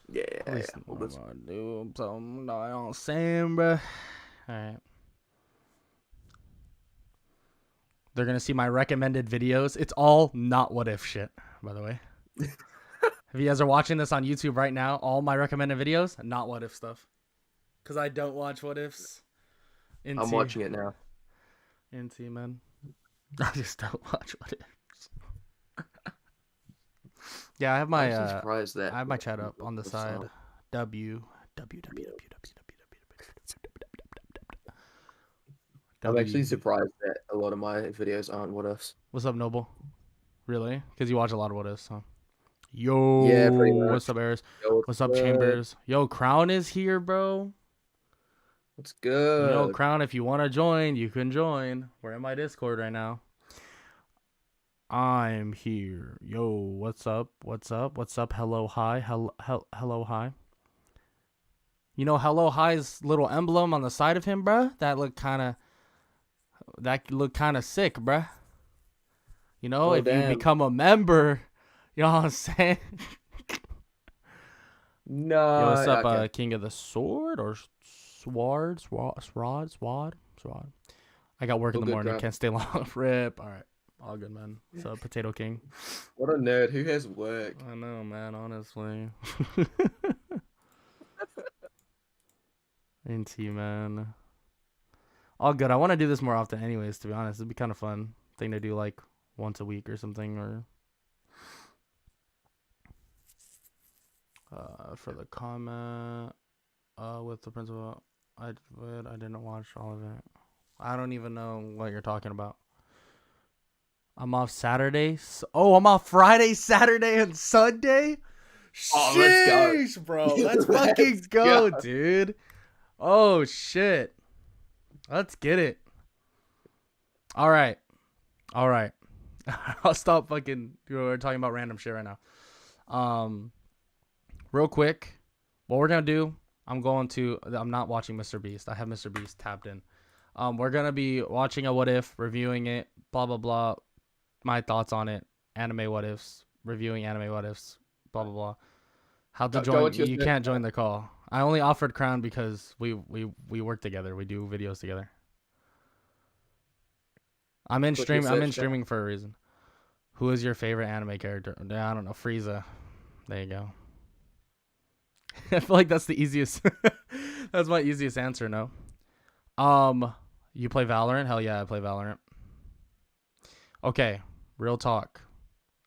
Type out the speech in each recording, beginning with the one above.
Yeah, At least yeah. I'm gonna do something. You know what I'm saying, bro. All right. They're gonna see my recommended videos. It's all not what if shit, by the way. If you guys are watching this on YouTube right now, all my recommended videos, not what if stuff. Cause I don't watch what ifs. I'm Into, watching it now. man. I just don't watch what ifs. Yeah, I have I'm my actually surprised that. chat up on the side. W W W W I'm actually W. surprised that a lot of my videos aren't what ifs. What's up, Noble? Really? Because you watch a lot of what ifs, huh? Yeah, pretty Yo, what's much. up, Eris? Yo, what's What's up, good? Chambers? Yo, Crown is here, bro. What's Yo, good? Crown, if you want to join, you can join. We're in my Discord right now. I'm here. Yo, what's up? What's up? What's up? Hello, hi. Hello, hi. You know, Hello High's little emblem on the side of him, bruh? That looked kind of sick, bruh. You know, Oh, if you damn. become a member, you know what I'm saying? Yo, what's No, up, okay. King of the Sword or Sword? I got work in All the good, morning. Grant. Can't stay long. Rip. All right. All good, man. So, Potato King. What a nerd. Who has work? I know, man. Honestly. Into you, man. All good. I want to do this more often, anyways. To be honest, it'd be kind of fun thing to do, like once a week or something, or for the comment with the principal. I didn't watch all of it. I don't even know what you're talking about. I'm off Saturday. Oh, I'm off Friday, Saturday, and Sunday. Oh, let's go. Sheesh, bro. Let's Let's fucking go. go, dude. Oh shit. Let's get it. All right. All right. I'll stop fucking. We're talking about random shit right now. Real quick, what we're gonna do? I'm not watching Mr. Beast. I have Mr. Beast tapped in. We're gonna be watching a what if, reviewing it, blah blah blah. My thoughts on it, anime what ifs, reviewing anime what ifs, blah blah blah. How to Go join? into your You search can't join bar. the call. I only offered Crown because we work together. We do videos together. Click your I'm in search bar. streaming for a reason. Who is your favorite anime character? I don't know. Frieza. There you go. I feel like that's the easiest. That's my easiest answer. No. You play Valorant? Hell yeah, I play Valorant. Okay, real talk.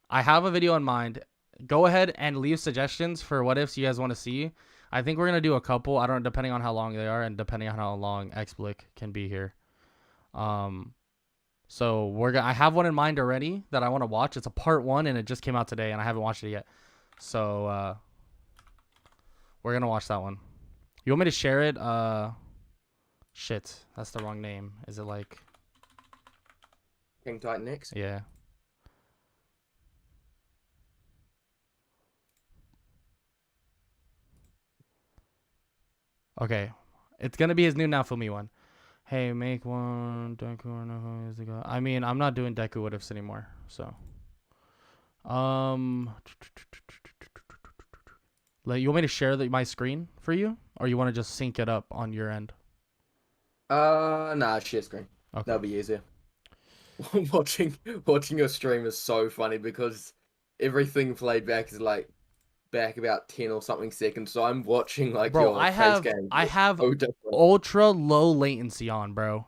I have a video in mind. Go ahead and leave suggestions for what ifs you guys want to see. I think we're gonna do a couple. I don't, depending on how long they are and depending on how long XBlick can be here. Um, so I have one in mind already that I want to watch. It's a part one and it just came out today and I haven't watched it yet. So we're gonna watch that one. You want me to share it? Shit, that's the wrong name. Is it like? King Titan X. Yeah. Okay. It's gonna be his new Naofumi one. Hey, make one Deku or no is the guy. I mean, I'm not doing Deku what ifs anymore. So, um, like, you want me to share my screen for you, or you want to just sync it up on your end? Nah, share screen. Okay. That'll be easier. Watching your stream is so funny because everything played back is like back about 10 or something seconds. So I'm watching like Bro, your face game. I It's have so different. ultra low latency on, bro,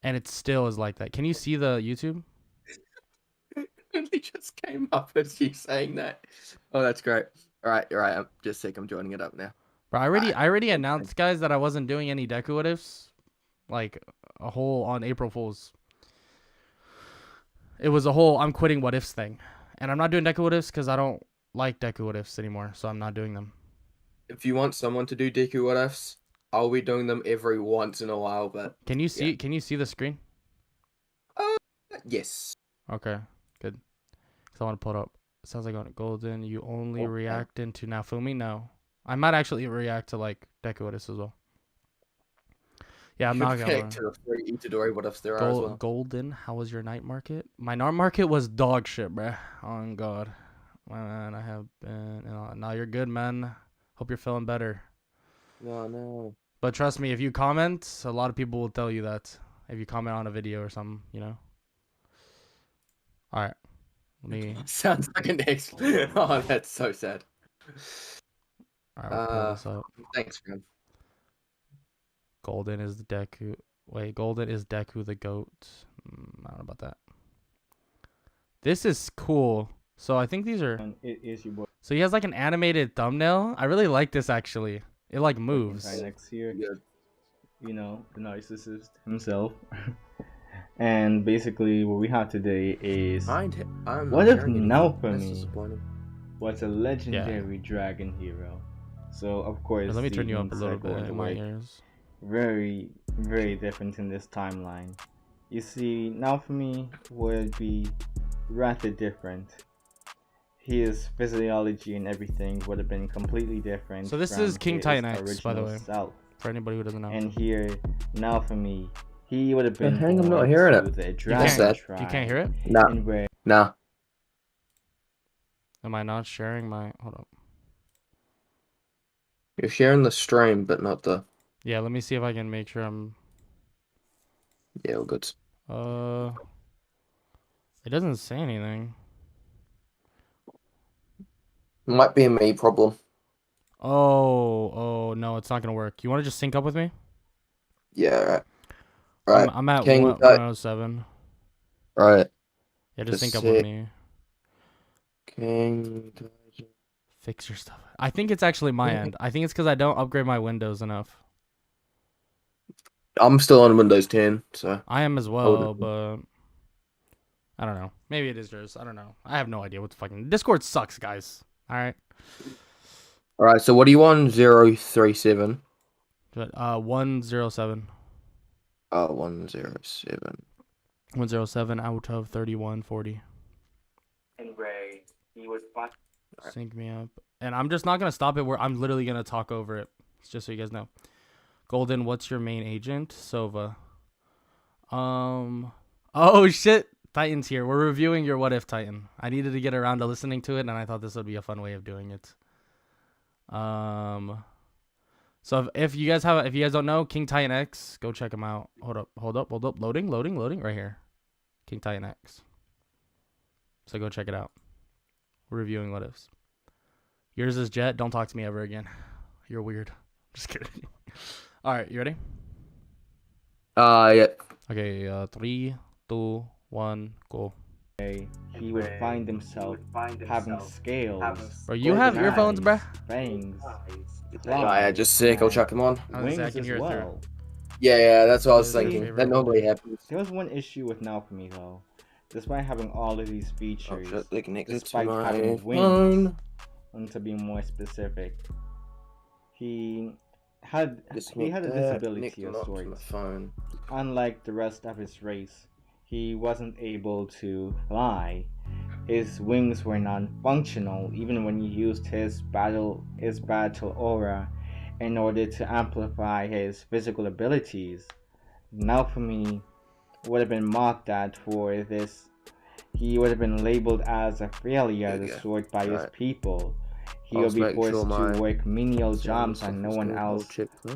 and it still is like that. Can you see the YouTube? It just came up as you saying that. Oh, that's great. All right. I'm just sick. I'm joining it up now. Bro, All right. I already announced, guys, that I wasn't doing any Deku what ifs, like a whole on April Fools. It was a whole I'm quitting what ifs thing, and I'm not doing Deku what ifs because I don't like Deku what ifs anymore, so I'm not doing them. If you want someone to do Deku what ifs, I'll be doing them every once in a while. But Can you yeah. see? Can you see the screen? Uh, yes. Okay, good. Cause I want to pull it up. It sounds like on Golden. You only Oh, yeah. react into Naofumi? No, I might actually react to like Deku what ifs as well. Yeah, I'm You not could gonna react lie. to the free Itadori what ifs there are as well. Golden. How was your night market? My night market was dog shit, bruh. Oh God. My man, I have been. Now you're good, man. Hope you're feeling better. No, no. But trust me, if you comment, a lot of people will tell you that. If you comment on a video or something, you know. All right, let me. Sounds like an ex. Oh, that's so sad. All right, we'll pull this up. Thanks, man. Golden is Deku. Wait, Golden is Deku the goat. I don't know about that. This is cool. So I think these are. And it is your boy So he has like an animated thumbnail. I really like this actually. It like moves. right next here. Yeah. You know, the narcissist himself. And basically, what we have today is I'm what not if hearing anything. now for That's me disappointing. was a legendary dragon hero. So of course, Here, let me turn you up a the little cycle bit and the in my like ears. very, very different in this timeline. You see, now for me would be rather different. His physiology and everything would have been completely different. So this from is King his Titan X, by the original way. self. For anybody who doesn't know. And here, now for me, he would have been Dang, I'm not born hearing to it. the you dragon can't, that? tribe. you can't hear it? Nah, And where nah. Am I not sharing my? Hold up. You're sharing the stream, but not the. Yeah, let me see if I can make sure I'm. Yeah, all good. It doesn't say anything. Might be a me problem. Oh no, it's not gonna work. You want to just sync up with me? Yeah, right. Right. I'm at King 107. Right. Yeah, just sync Just up with sit. me. King. Fix your stuff. I think it's actually my end. I think it's because I don't upgrade my Windows enough. I'm still on Windows 10, so. I am as Hold well, on. but I don't know. Maybe it is yours. I don't know. I have no idea what the fucking Discord sucks, guys. All right. All right. So what do you want? 037. But 107. 107. 107 out of 3140. and where he would fight. Sync me up. And I'm just not going to stop it where I'm literally going to talk over it. It's just so you guys know. Golden, what's your main agent? Sova. Oh shit. Titan's here. We're reviewing your What If Titan. I needed to get around to listening to it, and I thought this would be a fun way of doing it. So if you guys don't know King Titan X, go check him out. Hold up. Loading. Right here. King Titan X. So go check it out. We're reviewing What Ifs. Yours is Jet. Don't talk to me ever again. You're weird. Just kidding. All right, you ready? Yeah. Okay, 3, 2, 1, go. He would find himself having scales. Bro, you have earphones, bruh? Fangs. Yeah, just sick. I'll chuck him on. I was gonna say, I Wings can as hear it through. well. Yeah, that's what I was Those are your thinking. favorite That normally happens. There was one issue with Now For Me though. Despite having all of these Oh features, shit, they connected to despite my having wings, phone. and to be more specific, he had a Disconnect that, disability connect of it up to my sorts. phone. Unlike the rest of his race, he wasn't able to fly. His wings were non-functional even when he used his battle aura in order to amplify his physical abilities. Now For Me would have been mocked at for this. He would have been labeled as a failure of the sort by his people. He would be forced to work menial jobs that no one else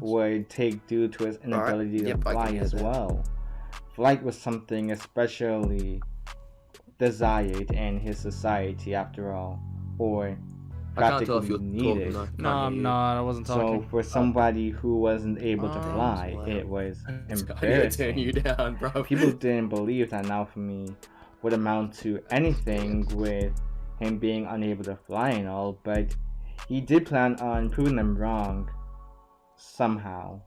would take due to his inability to fly as well. Flight was something especially desired in his society after all, or I can't tell if practically you're needed. talking. No, I'm not. I wasn't So talking. for somebody who wasn't able to Oh, fly, wow. it was I gotta embarrassing. turn you down, bro. People didn't believe that Now For Me would amount to anything with him being unable to fly and all, but he did plan on proving them wrong somehow.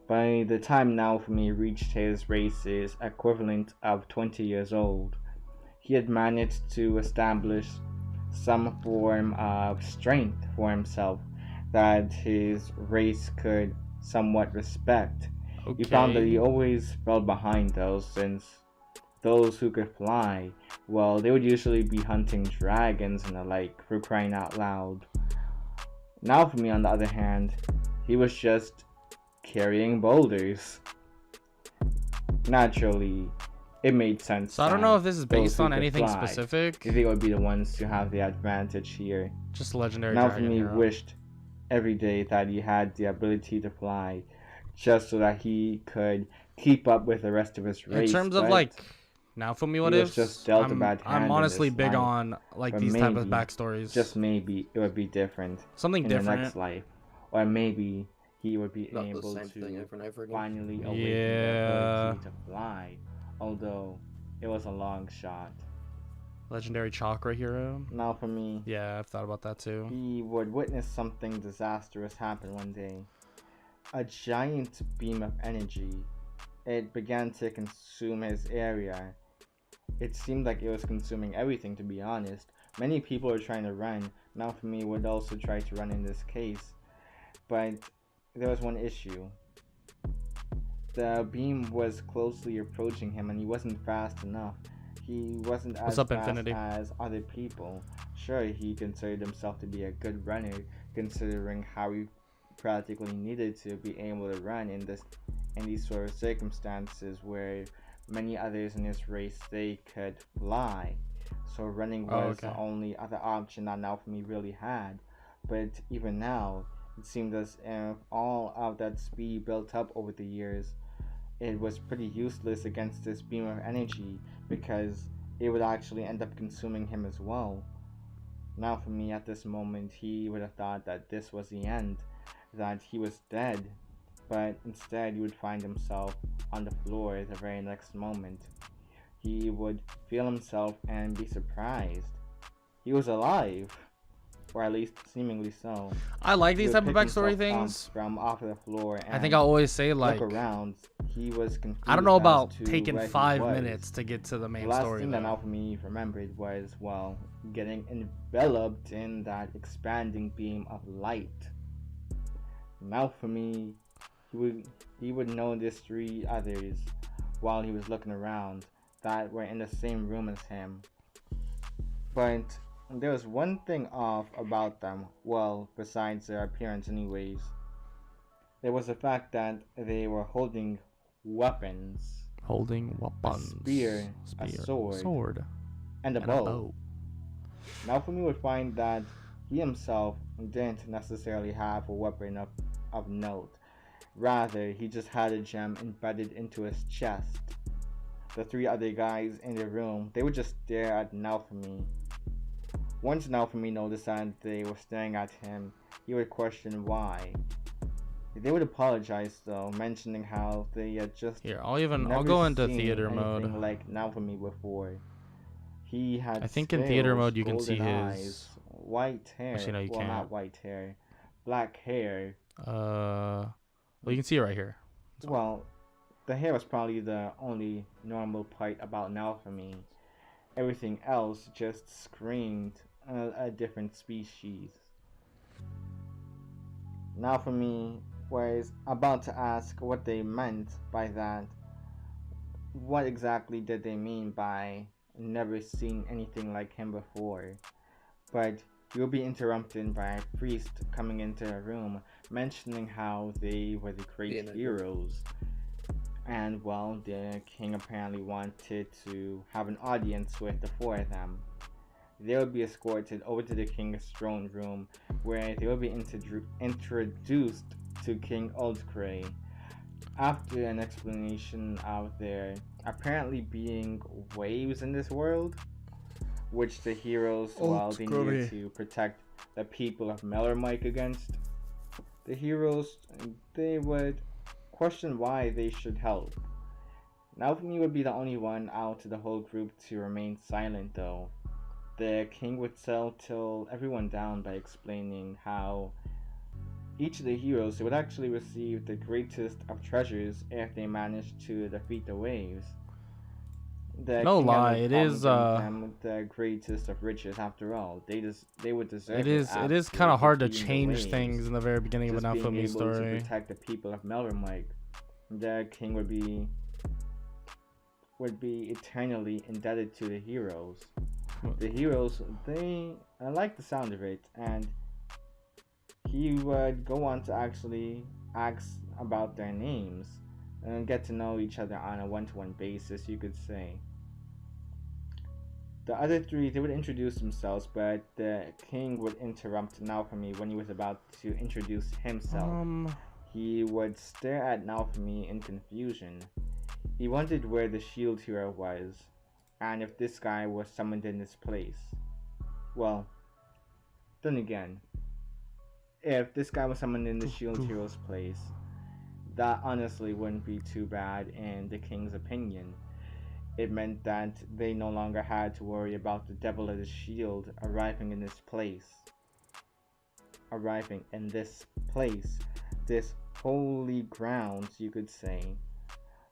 By the time Now For Me reached his race's equivalent of 20 years old, he had managed to establish some form of strength for himself that his race could somewhat respect. He found that he always fell behind those, since those who could fly, well, they would usually be hunting dragons and the like, for crying out loud. Now For Me, on the other hand, he was just carrying boulders. Naturally, it made sense. So I don't know that if this is those based who on could anything fly, specific. they would be the ones to have the advantage here. Just legendary Now dragon for me, hero. wished every day that he had the ability to fly, just so that he could keep up with the rest of his race. In terms of but like now for me, what he was ifs? just dealt a bad hand I'm in honestly this big life, on like but these type of maybe, backstories. just maybe it would be different Something in the different. next life, or maybe he would be Not the able same thing to over and over again. finally awaken Yeah. the ability to fly, although it was a long shot. Legendary chakra hero. Now for me, Yeah, I've thought about that too. he would witness something disastrous happen one day. A giant beam of energy. It began to consume his area. It seemed like it was consuming everything, to be honest. Many people were trying to run. Now for me would also try to run in this case. But there was one issue. The beam was closely approaching him and he wasn't fast enough. He wasn't What's as up, fast Infinity? as other people. Sure, he considered himself to be a good runner, considering how he practically needed to be able to run in these sort of circumstances where many others in his race they could fly. So running was the only other option that now for me really had. But even now, it seemed as if all of that speed built up over the years, it was pretty useless against this beam of energy because it would actually end up consuming him as well. Now for me at this moment, he would have thought that this was the end, that he was dead, but instead he would find himself on the floor the very next moment. He would feel himself and be surprised. He was alive, or at least seemingly so. I like He these would type of pick backstory himself up things. from off of the floor and I think I'll always say like look around. He was confused. I don't know as about to taking where he 5 was. minutes to get to the main The last story. thing that though. Alchemy remembered was, well, getting enveloped in that expanding beam of light. Now for me, he would notice 3 others while he was looking around that were in the same room as him. But there was one thing off about them, well, besides their appearance anyways. There was the fact that they were holding weapons. Holding weapons. Spear, a sword, and a bow. Now for me would find that he himself didn't necessarily have a weapon of note. Rather, he just had a gem embedded into his chest. The 3 other guys in the room, they would just stare at Naofumi. Once Naofumi noticed that they were staring at him, he would question why. They would apologize though, mentioning how they had just I'll go into seen theater anything mode. like Naofumi before. He had I think in theater scales, mode you can see golden his. eyes, white hair. Actually, no, you well, can't. not white hair, black hair. Well, you can see it right here. Well, the hair was probably the only normal part about Naofumi. Everything else just screamed a different species. Naofumi was about to ask what they meant by that. What exactly did they mean by never seen anything like him before? But he will be interrupted by a priest coming into the room, mentioning how they were the great heroes. And well, the king apparently wanted to have an audience with the 4 of them. They will be escorted over to the king's throne room, where they will be introduced to King Oldcray. After an explanation of there apparently being waves in this world, which the heroes, well, they needed to protect the people of Mellermike against, the heroes, they would question why they should help. Naofumi would be the only one out of the whole group to remain silent though. The king would settle everyone down by explaining how each of the heroes would actually receive the greatest of treasures if they managed to defeat the waves. No lie, it is them the greatest of riches after all. They would deserve it. It is kind of hard to change things in the very beginning of an Naofumi story. To protect the people of Mellermike, the king would be eternally indebted to the heroes. The heroes, I like the sound of it, and he would go on to actually ask about their names. and get to know each other on a one-to-one basis, you could say. The other three, they would introduce themselves, but the king would interrupt Naofumi when he was about to introduce himself. He would stare at Naofumi in confusion. He wondered where the shield hero was, and if this guy was summoned in his place. Well, then again, if this guy was summoned in the shield hero's place, that honestly wouldn't be too bad in the king's opinion. It meant that they no longer had to worry about the devil of the shield arriving in this place. This holy grounds, you could say.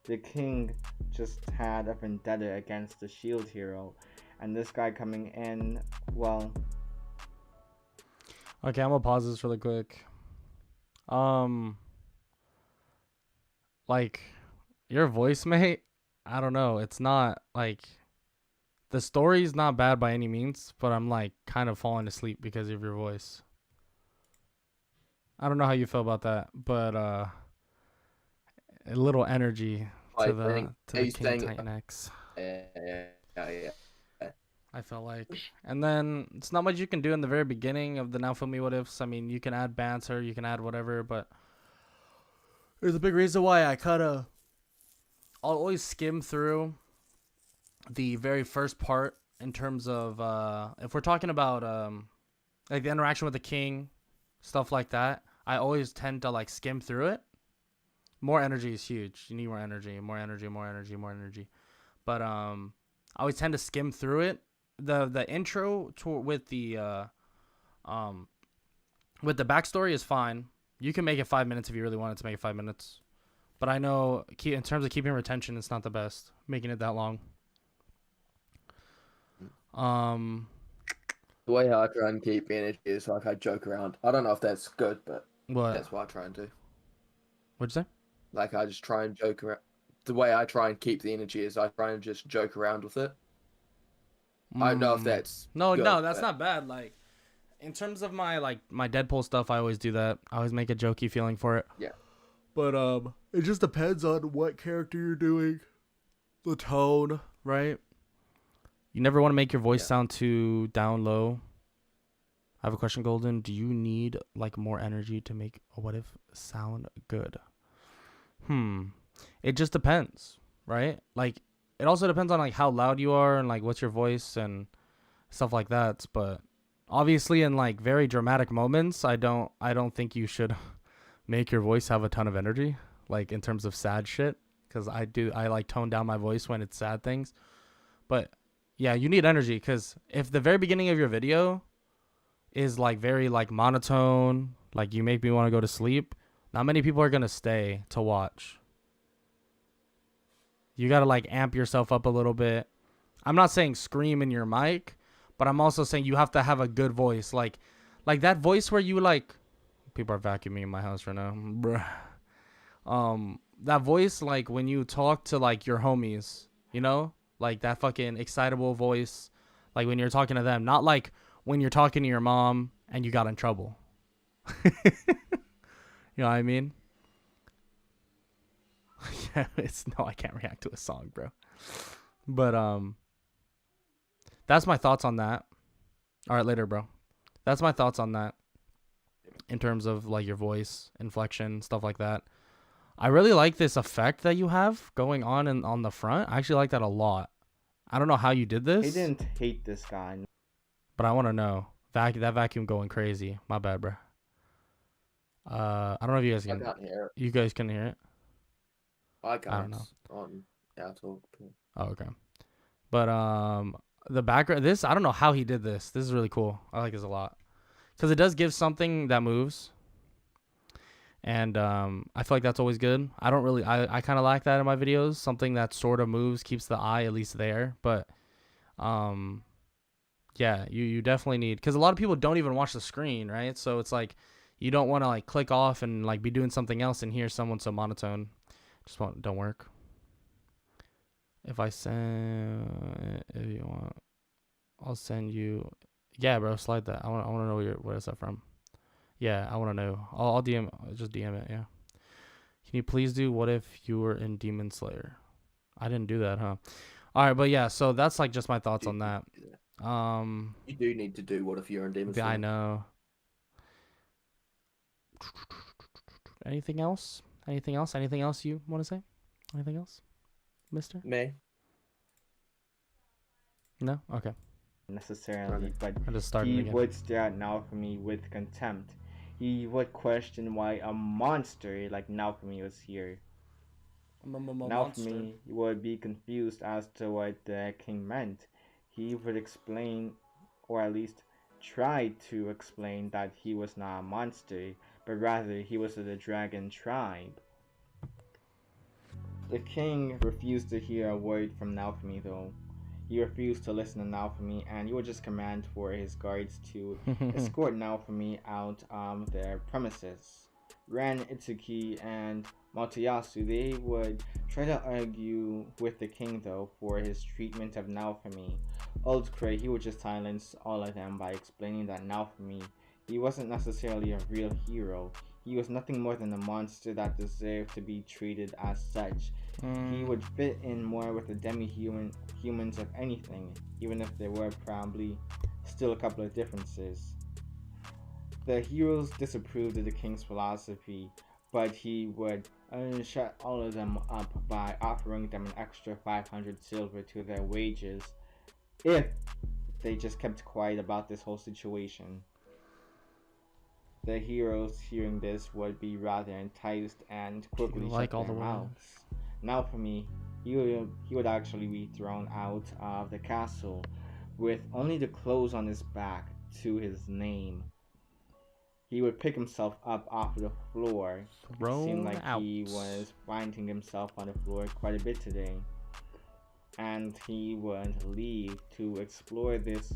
The king just had a vendetta against the shield hero, and this guy coming in, well... Okay, I'm gonna pause this really quick. Like, your voice, mate, I don't know. It's not, like... The story's not bad by any means, but I'm, like, kind of falling asleep because of your voice. I don't know how you feel about that, but, a little energy to the King Titan X. Yeah. I felt like. And then it's not much you can do in the very beginning of the Naofumi What Ifs. I mean, you can add banter, you can add whatever, but there's a big reason why I'll always skim through the very first part in terms of if we're talking about like the interaction with the king, stuff like that. I always tend to like skim through it. More energy is huge. You need more energy. But I always tend to skim through it. The intro with the backstory is fine. You can make it 5 minutes if you really wanted to make it 5 minutes. But I know in terms of keeping retention, it's not the best making it that long. The way I try and keep energy is like I joke around. I don't know if that's good, but that's what I try and do. What'd you say? Like I just try and joke around. The way I try and keep the energy is I try and just joke around with it. I don't know if that's no, good, that's not bad. Like in terms of my Deadpool stuff, I always do that. I always make a jokey feeling for it. Yeah. But it just depends on what character you're doing, the tone, right? You never want to make your voice sound too down low. I have a question, Golden. Do you need like more energy to make a What If sound good? It just depends, right? Like it also depends on like how loud you are and like what's your voice and stuff like that. But obviously in like very dramatic moments, I don't think you should make your voice have a ton of energy, like in terms of sad shit, because I like tone down my voice when it's sad things. But yeah, you need energy, because if the very beginning of your video is like very like monotone, like you make me want to go to sleep, not many people are gonna stay to watch. You gotta like amp yourself up a little bit. I'm not saying scream in your mic, but I'm also saying you have to have a good voice, like that voice where you like. People are vacuuming in my house right now, bruh. That voice, like when you talk to like your homies, you know, like that fucking excitable voice, like when you're talking to them, not like when you're talking to your mom and you got in trouble. You know what I mean? Yeah, I can't react to a song, bro. But that's my thoughts on that. All right, later, bro. That's my thoughts on that. In terms of like your voice inflection, stuff like that. I really like this effect that you have going on the front. I actually like that a lot. I don't know how you did this. He didn't hate this guy. But I want to know. That vacuum going crazy. My bad, bro. I don't know if you guys can. I can't hear it. You guys can hear it? I can't. I don't know. On Talk. Oh, okay. But the background, I don't know how he did this. This is really cool. I like this a lot. Because it does give something that moves. And I feel like that's always good. I kind of like that in my videos. Something that sort of moves, keeps the eye at least there. But yeah, you definitely need, because a lot of people don't even watch the screen, right? So it's like you don't want to like click off and like be doing something else and hear someone so monotone. Don't work. If you want, I'll send you. Yeah, bro, slide that. I want to know where is that from? Yeah, I want to know. I'll DM, just DM it. Yeah. Can you please do what if you were in Demon Slayer? I didn't do that, huh? All right, but yeah, so that's like just my thoughts on that. You do need to do what if you're in Demon Slayer. I know. Anything else? Anything else? Anything else you want to say? Anything else, Mister? Me. No. Okay. Necessarily, but I just started he again. would stare at Naofumi with contempt. He would question why a monster like Naofumi was here. Naofumi would be confused as to what the king meant. He would explain, or at least try to explain, that he was not a monster, but rather he was of the dragon tribe. The king refused to hear a word from Naofumi though. He refused to listen to Naofumi, and he would just command for his guards to escort Naofumi out of their premises. Ren, Itsuki, and Motoyasu, they would try to argue with the king though for his treatment of Naofumi. Old Cray, he would just silence all of them by explaining that Naofumi, he wasn't necessarily a real hero. He was nothing more than a monster that deserved to be treated as such. He would fit in more with the humans of anything, even if there were probably still a couple of differences. The heroes disapproved of the king's philosophy, but he would shut all of them up by offering them an extra 500 silver to their wages if they just kept quiet about this whole situation. The heroes hearing this would be rather enticed and quickly shut their mouths. Naofumi, he would actually be thrown out of the castle with only the clothes on his back to his name. He would pick himself up off the floor. It seemed like he was finding himself on the floor quite a bit today. And he would leave to explore this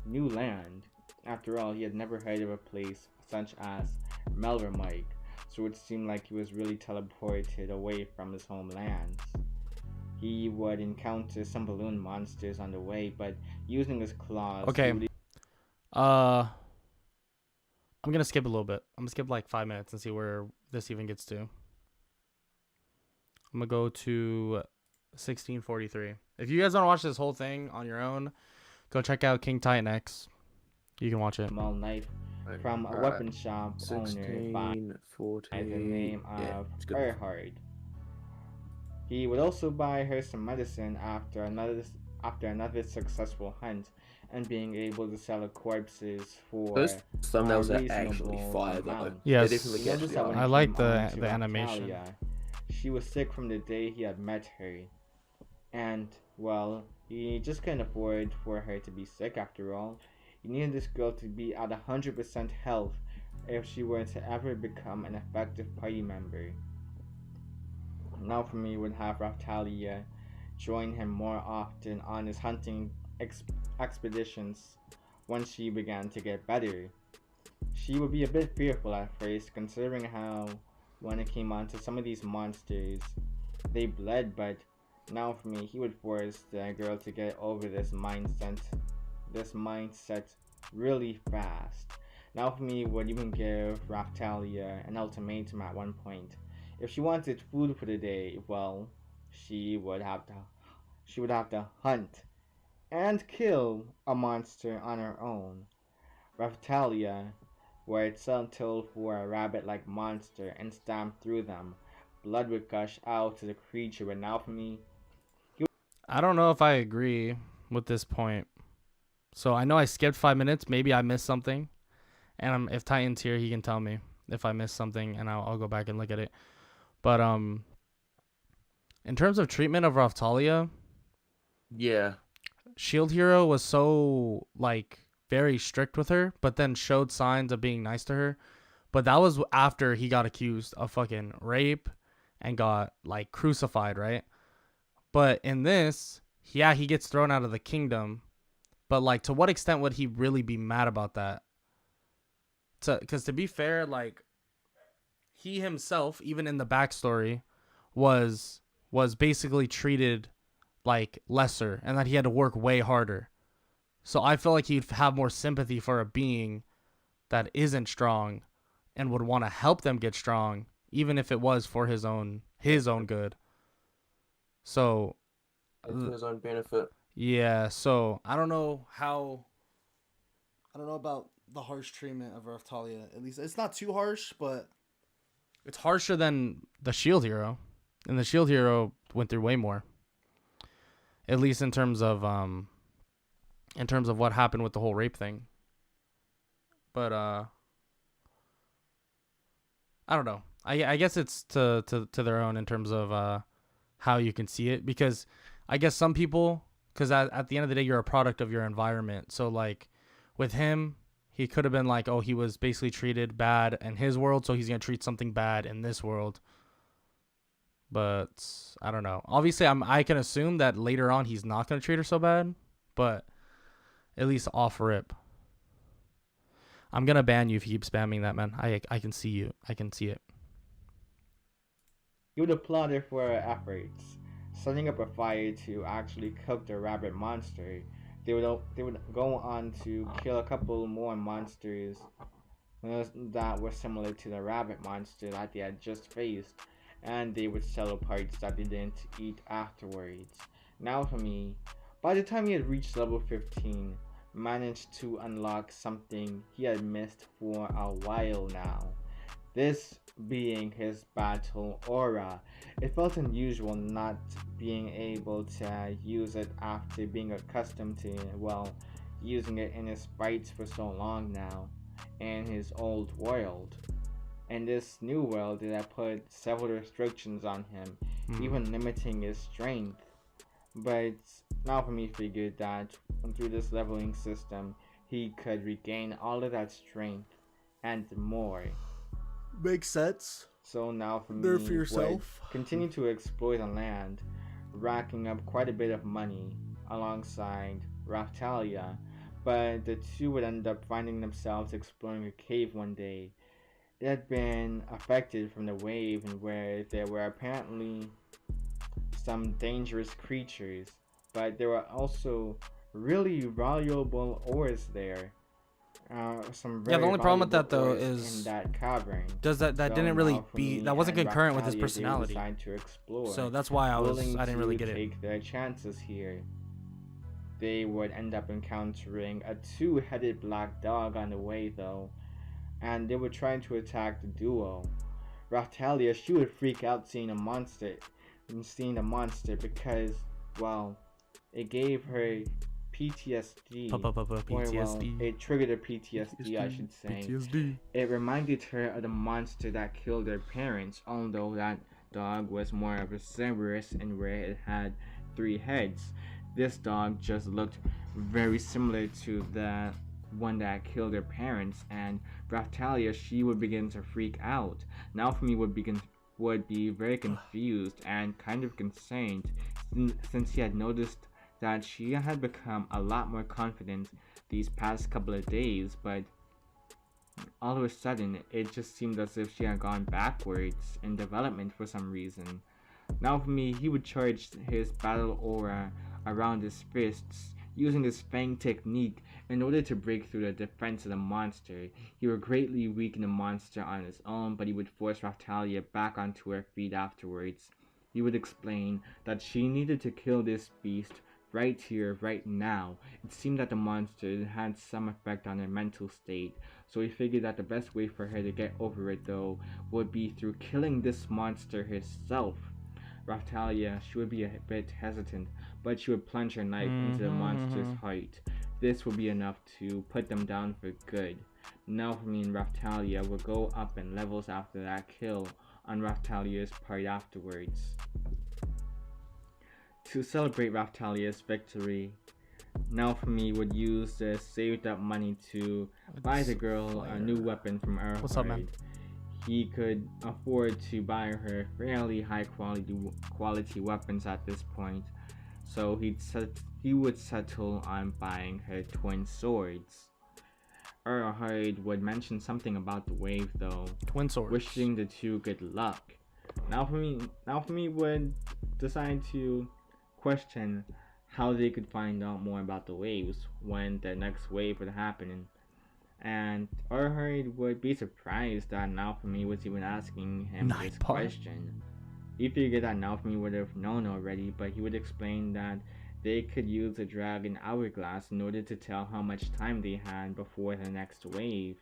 new land. After all, he had never heard of a place such as Melvermike, so it seemed like he was really teleported away from his homeland. He would encounter some balloon monsters on the way, but using his claws... Okay. I'm gonna skip a little bit. I'm gonna skip like 5 minutes and see where this even gets to. I'm gonna go to 1643. If you guys want to watch this whole thing on your own, go check out King Titan X. You can watch it. Small knife from a weapon shop owner by 14. the name of Erhard. He would also buy her some medicine after another successful hunt, and being able to sell her corpses for those thumbnails are actually fire though. Yes, I like the Raptalia, animation. She was sick from the day he had met her, and well, he just couldn't afford for her to be sick after all. He needed this girl to be at 100% health if she were to ever become an effective party member. Naofumi would have Raptalia join him more often on his hunting expeditions once she began to get better. She would be a bit fearful at first, considering how when it came on to some of these monsters, they bled, but Naofumi, he would force the girl to get over this mindset really fast. Naofumi would even give Raptalia an ultimatum at one point. If she wanted food for the day, well, she would have to hunt and kill a monster on her own. Raptalia would settle for a rabbit-like monster and stamp through them. Blood would gush out to the creature, but Naofumi... I don't know if I agree with this point. So I know I skipped 5 minutes. Maybe I missed something. And if Titan's here, he can tell me if I missed something, and I'll go back and look at it. But in terms of treatment of Raptalia, yeah, Shield Hero was so like very strict with her, but then showed signs of being nice to her. But that was after he got accused of fucking rape and got like crucified, right? But in this, yeah, he gets thrown out of the kingdom. But like, to what extent would he really be mad about that? Because to be fair, like, he himself, even in the backstory, was basically treated like lesser, and that he had to work way harder. So I feel like he'd have more sympathy for a being that isn't strong and would want to help them get strong, even if it was for his own good. So For his own benefit. yeah, so I don't know about the harsh treatment of Raphtalia. At least it's not too harsh, but it's harsher than the Shield Hero. And the Shield Hero went through way more. At least in terms of what happened with the whole rape thing. But I don't know. I guess it's to their own in terms of how you can see it, because I guess some people, because at the end of the day you're a product of your environment. So like with him, he could have been like, oh, he was basically treated bad in his world, so he's gonna treat something bad in this world. But I don't know. Obviously, I can assume that later on he's not gonna treat her so bad, but at least off rip. I'm gonna ban you if you keep spamming that, man. I can see you. I can see it. He would applaud her for her efforts, setting up a fire to actually cook the rabbit monster. They would go on to kill a couple more monsters that were similar to the rabbit monster that they had just faced, and they would sell parts that they didn't eat afterwards. Now for me, by the time he had reached level 15, managed to unlock something he had missed for a while now. This being his battle aura. It felt unusual not being able to use it after being accustomed to, well, using it in his fights for so long now, in his old world. In this new world, it had put several restrictions on him, even limiting his strength. But now for me figured that through this leveling system, he could regain all of that strength and more. Makes sense. So now for There me, for yourself. would continue to explore the land, racking up quite a bit of money alongside Raphtalia, but the two would end up finding themselves exploring a cave one day. It had been affected from the wave, and where there were apparently some dangerous creatures, but there were also really valuable ores there. Some Yeah, the very only problem with that, valuable though, ores is in that cavern. does that So didn't really now for be me that wasn't and concurrent with his Raphtalia, they personality. decided to explore, So that's why I willing didn't really to get it. take their chances here. They would end up encountering a two-headed black dog on the way though, and they were trying to attack the duo. Raphtalia, she would freak out seeing the monster because, well, it gave her PTSD. Or, well, PTSD. it triggered her PTSD, I should say. PTSD. It reminded her of the monster that killed her parents, although that dog was more of a Cerberus and where it had 3 heads. This dog just looked very similar to the one that killed her parents, and Raphtalia, she would begin to freak out. Now for me would be very confused and kind of concerned, since she had noticed that she had become a lot more confident these past couple of days, but all of a sudden it just seemed as if she had gone backwards in development for some reason. Now for me, he would charge his battle aura around his fists, using his Fang technique in order to break through the defense of the monster. He would greatly weaken the monster on his own, but he would force Raphtalia back onto her feet afterwards. He would explain that she needed to kill this beast right here, right now. It seemed that the monster had some effect on her mental state, so he figured that the best way for her to get over it though would be through killing this monster herself. Raphtalia, she would be a bit hesitant, but she would plunge her knife into the monster's heart. This would be enough to put them down for good. Now for me and Raphtalia will go up in levels after that kill on Raphtalia's part afterwards. To celebrate Raphtalia's victory, now for me would use the saved up money to buy the girl a new weapon from Erhard. What's up, man? He could afford to buy her fairly high quality weapons at this point, so he would settle on buying her twin swords. Erhard would mention something about the wave though, Twin swords. wishing the two good luck. Now for me would decide to question how they could find out more about the waves when the next wave would happen, And Arahide would be surprised that Naofumi was even asking him Night this part. question. He figured that Naofumi would have known already, but he would explain that they could use the dragon hourglass in order to tell how much time they had before the next wave.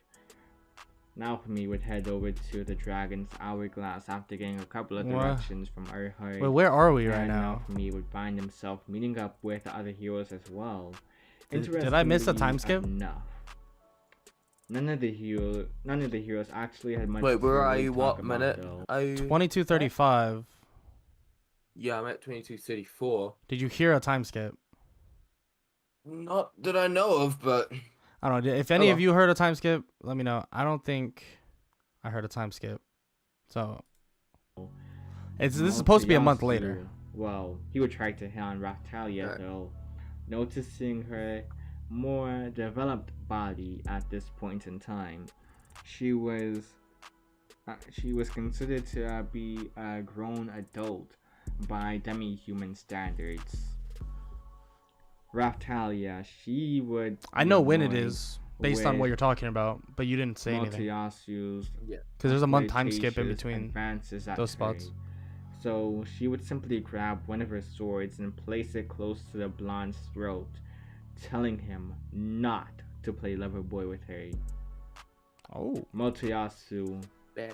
Naofumi would head over to the dragon's hourglass after getting a couple of What? directions from Arahide. Wait, where are we right and now? Naofumi would find himself meeting up with the other heroes as well. Did I miss a time Interestingly skip? enough, none of the heroes actually had much. Wait, to where are really you? talk What about, minute? though. 22:35. Yeah, I'm at 22:34. Did you hear a time skip? Not that I know of, but I don't know. If any of well. you heard a time skip, let me know. I don't think I heard a time skip. So this is supposed to be a month later. Motoyasu, well, he would try to hit on Raftalia, Right. though, noticing her more developed body at this point in time. She was considered to be a grown adult by demi-human standards. Raftalia, she would. I know when it annoyed is based on what with you're talking about, but you didn't say anything Motoyasu's because there's a month time skip in flirtatious between. advances at those her. spots. So she would simply grab one of her swords and place it close to the blonde's throat, telling him not to play lover boy with her. Oh, Motoyasu,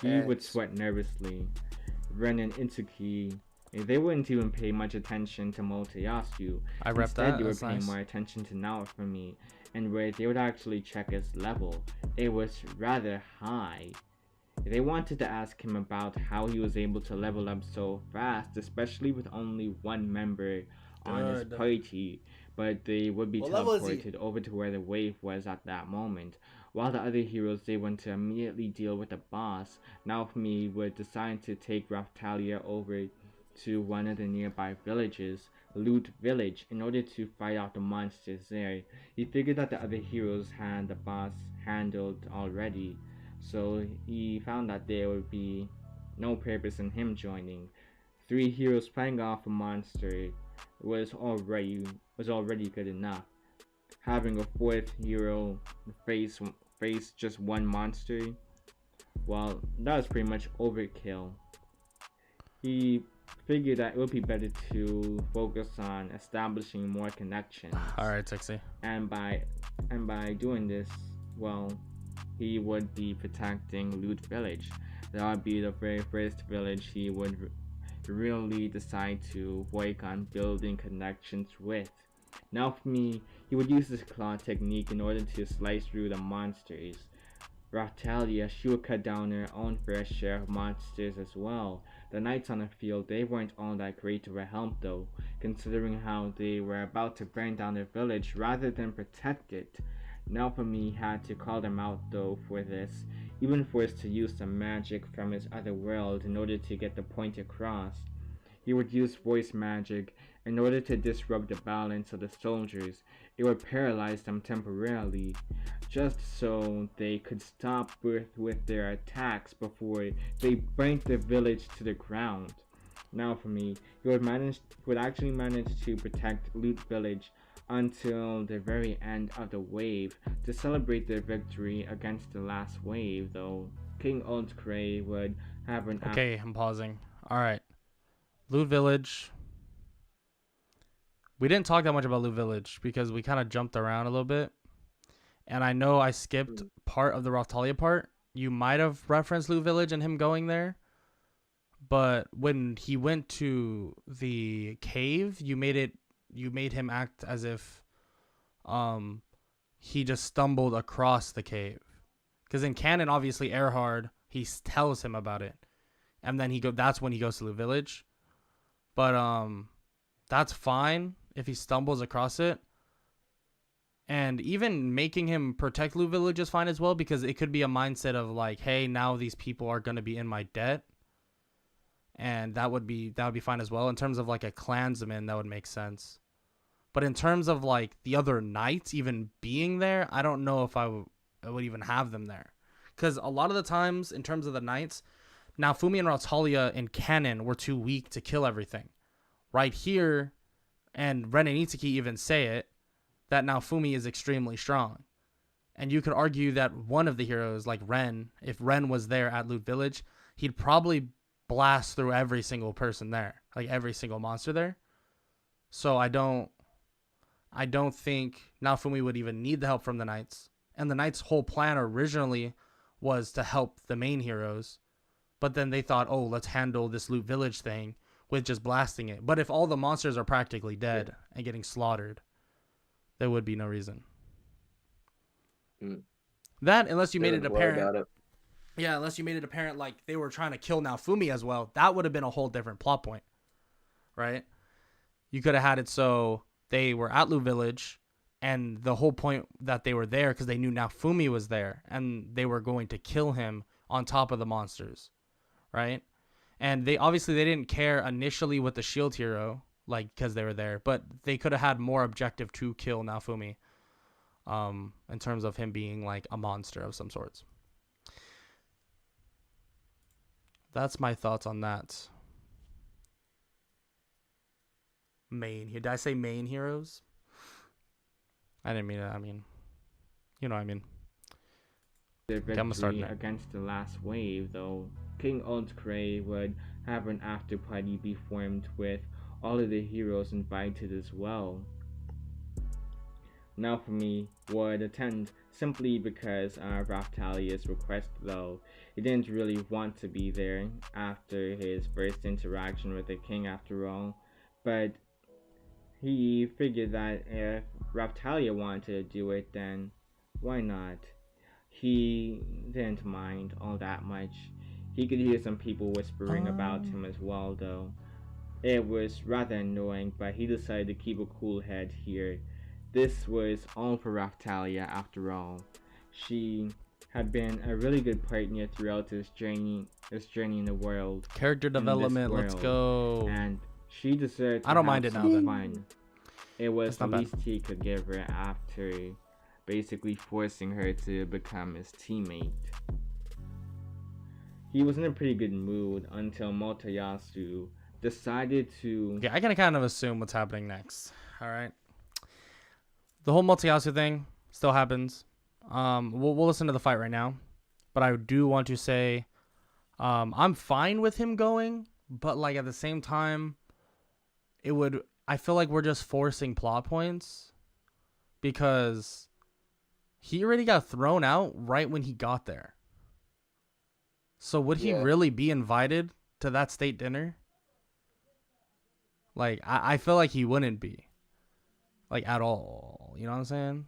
he would sweat nervously. Ren and Itsuki, they wouldn't even pay much attention to Motoyasu. I repped Instead, that. they were That's paying nice. more attention to Naofumi, and where they would actually check his level. It was rather high. They wanted to ask him about how he was able to level up so fast, especially with only one member on his Good. party, but they would be What level is he? teleported over to where the wave was at that moment. While the other heroes, they went to immediately deal with the boss. Naofumi would decide to take Raftalia over to one of the nearby villages, Loot Village, in order to fight off the monsters there. He figured that the other heroes had the boss handled already, so he found that there would be no purpose in him joining. 3 heroes fighting off a monster was already good enough. Having a 4th hero face just one monster, well, that was pretty much overkill. He figured that it would be better to focus on establishing more connections. All right, Tixie. And by doing this, well, he would be protecting Loot Village. That would be the very first village he would really decide to work on building connections with. Now for me, he would use this claw technique in order to slice through the monsters. Raftalia, she would cut down her own fair share of monsters as well. The knights on the field, they weren't all that great of a help though, considering how they were about to burn down their village rather than protect it. Naofumi had to call them out though for this, even forced to use some magic from his other world in order to get the point across. He would use voice magic in order to disrupt the balance of the soldiers. It would paralyze them temporarily, just so they could stop with their attacks before they burnt the village to the ground. Now for me, he would actually manage to protect Loot Village until the very end of the wave to celebrate their victory against the last wave, though King Oldcray would have an Okay, I'm pausing. All right. Loot Village. We didn't talk that much about Loot Village because we kind of jumped around a little bit. And I know I skipped part of the Raftalia part. You might have referenced Loot Village and him going there. But when he went to the cave, you made him act as if he just stumbled across the cave. Because in canon, obviously, Erhard, he tells him about it. And then that's when he goes to Loot Village. But that's fine if he stumbles across it. And even making him protect Loot Village is fine as well, because it could be a mindset of like, hey, now these people are going to be in my debt. And that would be fine as well. In terms of like a clansman, that would make sense. But in terms of like the other knights even being there, I don't know if I would even have them there. Because a lot of the times, in terms of the knights, now Fumi and Raftalia in canon were too weak to kill everything. Right here, and Ren and Itsuki even say it, that now Fumi is extremely strong. And you could argue that one of the heroes, like Ren, if Ren was there at Loot Village, he'd probably blast through every single person there, like every single monster there. So I don't think Naofumi would even need the help from the Knights. And the Knights' whole plan originally was to help the main heroes. But then they thought, oh, let's handle this Loot Village thing with just blasting it. But if all the monsters are practically dead and getting slaughtered, there would be no reason. That, unless you made it apparent. Yeah, unless you made it apparent like they were trying to kill Naofumi as well. That would have been a whole different plot point. Right? You could have had it so they were at Loot Village, and the whole point that they were there because they knew Naofumi was there, and they were going to kill him on top of the monsters. Right? And they didn't care initially with the shield hero, like, because they were there, but they could have had more objective to kill Naofumi, in terms of him being like a monster of some sorts. That's my thoughts on that. Did I say main heroes? I didn't mean it. I mean, you know what I mean. Their victory against the last wave, though, King Oldcray would have an after party be formed with all of the heroes invited as well. Naofumi would attend simply because of Raphtalia's request, though. He didn't really want to be there after his first interaction with the king after all, but he figured that if Raphtalia wanted to do it, then why not? He didn't mind all that much. He could hear some people whispering about him as well, though. It was rather annoying, but he decided to keep a cool head here. This was all for Raphtalia after all. She had been a really good partner throughout this journey in the world. Character development, let's go. And she deserved to I don't have mind it now some then. fun. It was the bad. least he could give her after basically forcing her to become his teammate. He was in a pretty good mood until Motoyasu decided to... Yeah, I can kind of assume what's happening next. All right. The whole Motoyasu thing still happens. We'll listen to the fight right now. But I do want to say I'm fine with him going. But like at the same time, I feel like we're just forcing plot points. Because he already got thrown out right when he got there. So would he really be invited to that state dinner? Like, I feel like he wouldn't be. Like, at all. You know what I'm saying?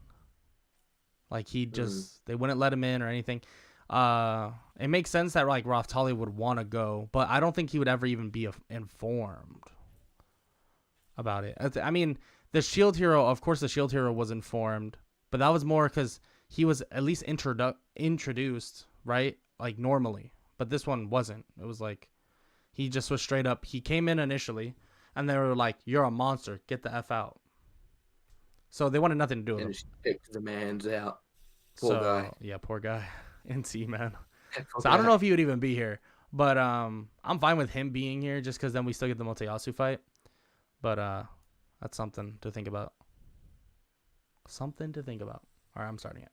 Like, he just... They wouldn't let him in or anything. It makes sense that, like, Raphtalia would want to go. But I don't think he would ever even be informed about it. I mean, the shield hero... Of course, the shield hero was informed. But that was more because he was at least introduced, right? Like, normally. But this one wasn't. It was like... He just was straight up... He came in initially... And they were like, "You're a monster. Get the F out." So they wanted nothing to do with him. And just kicked the man's out. Poor guy. Yeah, poor guy. NC, man. Poor So I don't guy. know if he would even be here. But I'm fine with him being here just because then we still get the Motoyasu fight. But that's something to think about. Something to think about. All right, I'm starting it.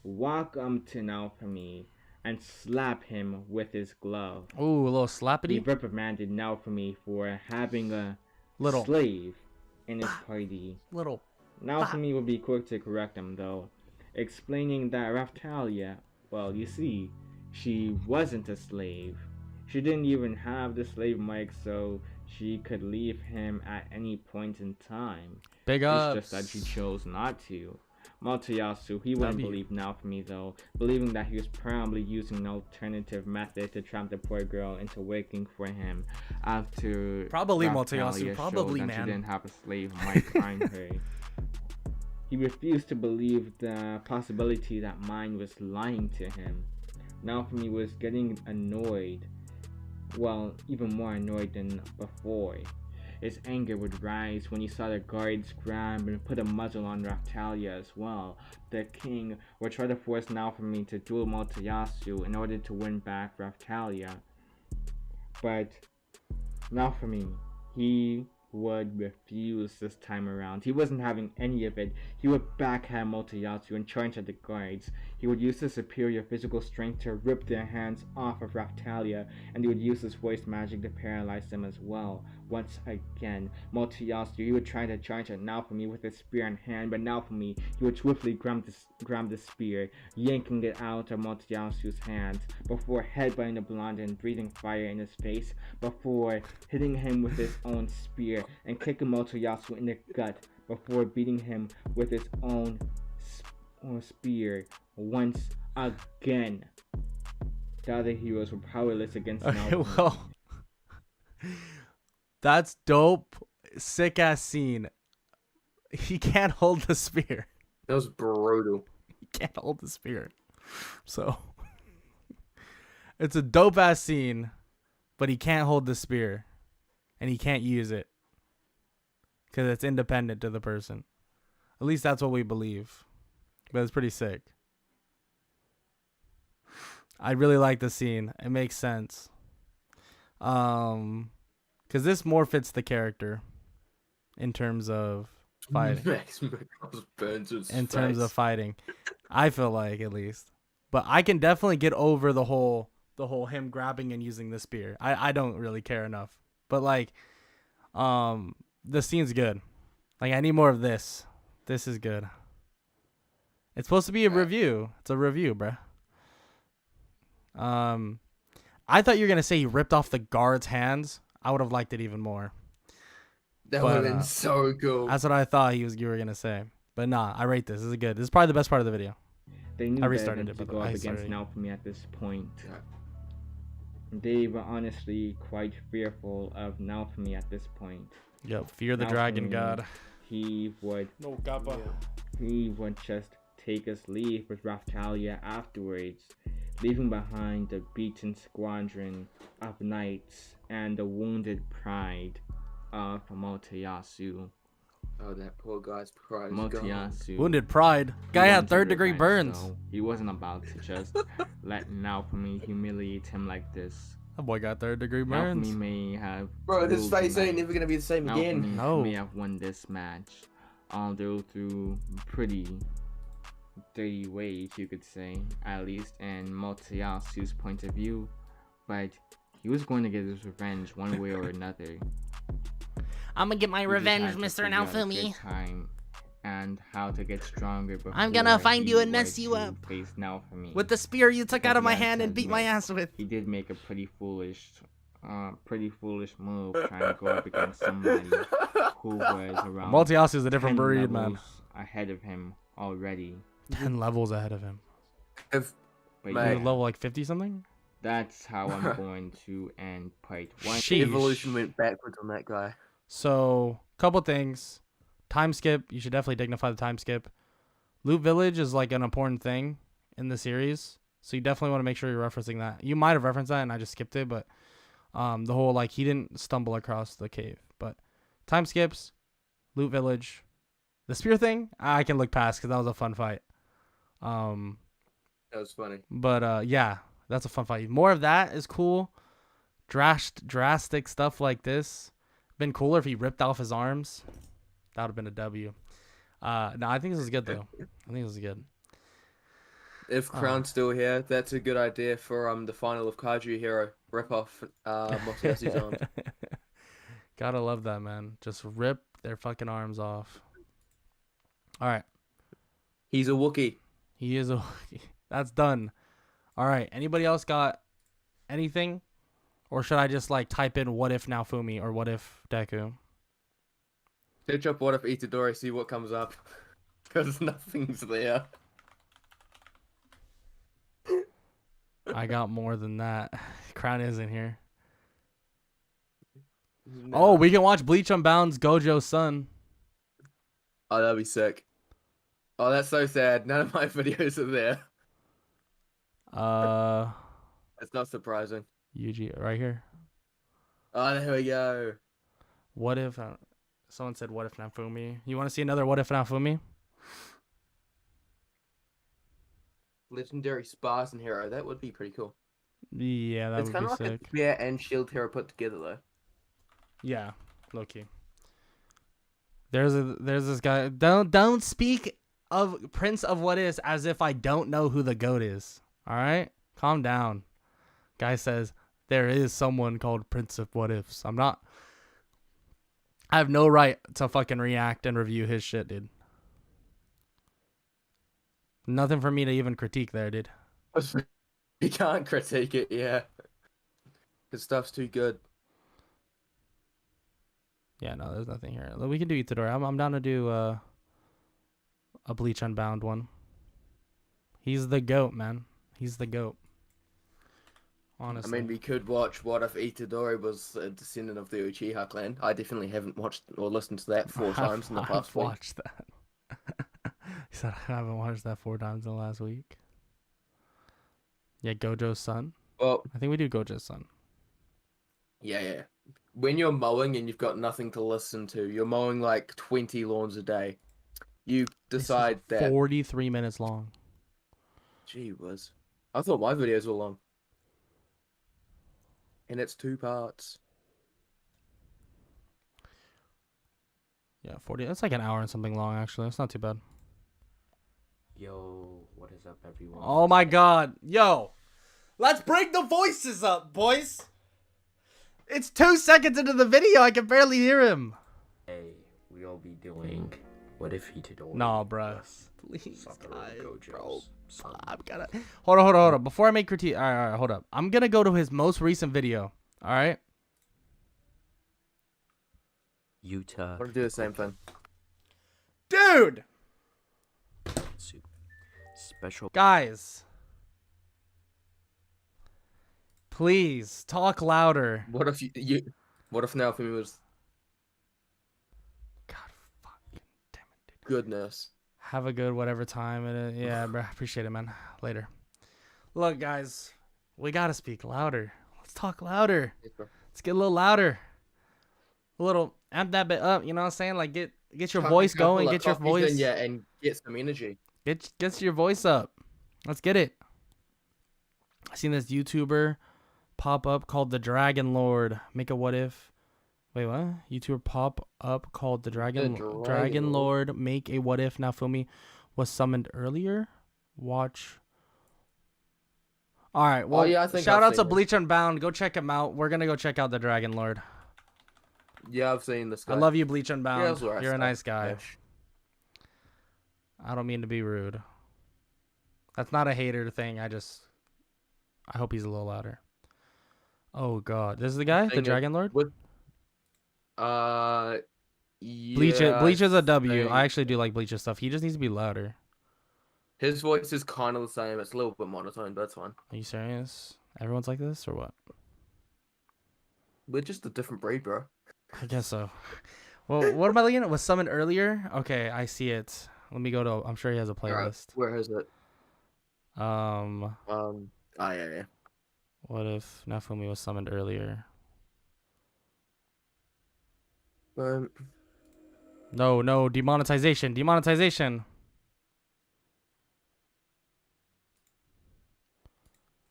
walk to Naofumi and slap him with his glove. Ooh, a little He slappity. reprimanded Naofumi for having a Little. slave in his party. Little. Naofumi would be quick to correct him, though, explaining that Raphtalia, well, you see, she wasn't a slave. She didn't even have the slave mic, so she could leave him at any point in time. Big It's ups. just that she chose not to. Motoyasu, he wouldn't believe Naofumi though, believing that he was probably using an alternative method to trap the poor girl into working for him after Probably Raphtalia Motoyasu, showed probably, that man. she didn't have a slave mic on her. He refused to believe the possibility that Mine was lying to him. Naofumi was getting annoyed. Well, even more annoyed than before. His anger would rise when he saw the guards grab and put a muzzle on Raphtalia as well. The king would try to force Naofumi to duel Motoyasu in order to win back Raphtalia. But Naofumi, he would refuse this time around. He wasn't having any of it. He would backhand Motoyasu and charge at the guards. He would use his superior physical strength to rip their hands off of Raphtalia, and he would use his voice magic to paralyze them as well. Once again, Motoyasu, he would try to charge at Naofumi with his spear in hand, but Naofumi, he would swiftly grab the spear, yanking it out of Motoyasu's hands, before headbutting the blonde and breathing fire in his face, before hitting him with his own spear and kicking Motoyasu in the gut, before beating him with his own spear once again. The other heroes were powerless against Okay, Naofumi. well, that's dope. Sick ass scene. He can't hold the spear. That was brutal. He can't hold the spear. So it's a dope ass scene, but he can't hold the spear, and he can't use it because it's independent to the person. At least that's what we believe. But it's pretty sick. I really like the scene. It makes sense. Because this more fits the character in terms of fighting. Max McCross burns his In terms face. of fighting, I feel like, at least. But I can definitely get over the whole him grabbing and using the spear. I don't really care enough. But like, the scene's good. Like, I need more of this. This is good. It's supposed to be a review. It's a review, bruh. I thought you were gonna say he ripped off the guard's hands. I would have liked it even more. That but, would have been so cool. That's what I thought you were gonna say. But nah, I rate this. This is good. This is probably the best part of the video. They knew I better restarted than it, to but go I up against started. Naofumi at this point. Yeah. They were honestly quite fearful of Naofumi at this point. Yep, fear the dragon Naofumi, god. He would No kappa. just take his leave with Raphtalia afterwards, leaving behind the beaten squadron of knights and the wounded pride of Motoyasu. Oh, that poor guy's pride is gone. Motoyasu. Wounded pride. He Guy had wanted third-degree revenge, burns. though. He wasn't about to just let Naofumi humiliate him like this. That boy got third-degree burns. Naofumi may have Bro, his ruled the face ain't night. never gonna be the same again. Naofumi No. may have won this match, although through pretty dirty ways, you could say, at least in Motoyasu's point of view. But he was going to get his revenge one way or another. I'm gonna get my He just revenge, had to Mr. figure out a Naofumi. good time and how to get stronger before I'm gonna find you and he mess were you to up. face Naofumi. With the spear you took out of my Yes, hand and beat my admit. ass with. He did make a pretty foolish move trying to go up against somebody who was around Multiasu is a different 10 breed, man. levels ahead of him already. 10 levels ahead of him. If But Man. He was yeah, level like 50 something? that's how I'm going to end part 1. Sheesh. evolution went backwards on that guy. So, couple things. Time skip. You should definitely dignify the time skip. Loot Village is like an important thing in the series. So you definitely want to make sure you're referencing that. You might have referenced that and I just skipped it, but the whole like he didn't stumble across the cave. But time skips, Loot Village, the spear thing, I can look past because that was a fun fight. That was funny. But yeah, that's a fun fight. More of that is cool. Drastic stuff like this. Been cooler if he ripped off his arms. That would have been a W. No, I think this is good though. I think this is good. If Crown's still here, that's a good idea for the final of Kaiju Hero. Rip off Motoyasu's arms. Gotta love that, man. Just rip their fucking arms off. All right. He's a Wookiee. He is a. That's done. All right. Anybody else got anything? Or should I just like type in what if Naofumi or what if Deku? Search up what if Itadori, see what comes up. Because nothing's there. I got more than that. Crown isn't here. No. Oh, we can watch Bleach Unbound's Gojo's son. Oh, that'd be sick. Oh, that's so sad. None of my videos are there. That's not surprising. Yuji, right here. Oh, there we go. What if someone said what if Naofumi? You want to see another what if Naofumi? Legendary Spartan hero. That would be pretty cool. Yeah, that It's would kind be of like sick. a spear and shield hero put together, though. Yeah, low key. There's this guy. Don't speak of Prince of What Is as if I don't know who the GOAT is. All right, calm down. Guy says there is someone called Prince of What Ifs. I'm not. I have no right to fucking react and review his shit, dude. Nothing for me to even critique there, dude. You can't critique it, yeah. His stuff's too good. Yeah, no, there's nothing here. We can do Itadori. I'm down to do a Bleach Unbound one. He's the GOAT, man. He's the GOAT. Honestly. I mean, we could watch What If Itadori Was a Descendant of the Uchiha clan. I definitely haven't watched or listened to that 4 times in the past I've week. watched that. He said I haven't watched that 4 times in the last week. Yeah, Gojo's son. Well, I think we do Gojo's son. yeah. When you're mowing and you've got nothing to listen to, you're mowing like 20 lawns a day. You decide This is that. 43 minutes long. Gee whiz. I thought my videos were long. And it's 2 parts. Yeah, 40. That's like an hour and something long, actually. It's not too bad. Yo, what is up, everyone? Oh my god. Yo. Let's bring the voices up, boys. It's 2 seconds into the video. I can barely hear him. Hey, we'll be doing What If Itadori. Nah, bruh. Please, Satoru guys, bro. Gojo's son. I'm gonna... Hold on. Before I make critique... All right, hold up. I'm gonna go to his most recent video. All right? Yuta I want to do the same thing. Dude! Soup. Special. Guys. Please, talk louder. What if what if Naofumi was God fucking damn it, dude. goodness? Have a good whatever time it is. Yeah, bro. Appreciate it, man. Later. Look, guys. We gotta speak louder. Let's talk louder. Let's get a little louder. A little amp that bit up, you know what I'm saying? Like get your voice going, get your voice. Yeah, and get some energy. Get your voice up. Let's get it. I seen this YouTuber pop up called the Dragon Lord. Make a what if. Wait, what? YouTuber pop up called the Dragon Dragon Lord. Make a what if Naofumi was summoned earlier. Watch. All right. Well, yeah, I think shout I've out to seen this. Bleach Unbound. Go check him out. We're gonna go check out the Dragon Lord. Yeah, I've seen this guy. I love you, Bleach Unbound. Yeah, that's alright You're a stuff. nice guy. Ish. I don't mean to be rude. That's not a hater thing. I hope he's a little louder. Oh God, this is the guy, the Thing is, Dragon Lord. With Bleach, yeah, Bleach is a W. think I actually do like Bleach's stuff. He just needs to be louder. his voice is kind of the same. It's a little bit monotone, but it's fine. Are you serious? Everyone's like this or what? We're just a different breed, bro. I guess so. Well, what am I looking at? Was summoned earlier? Okay, I see it. Let me go to. I'm sure he has a Alright, playlist. where is it? Um, Yeah. what if Naofumi was summoned earlier? No, demonetization.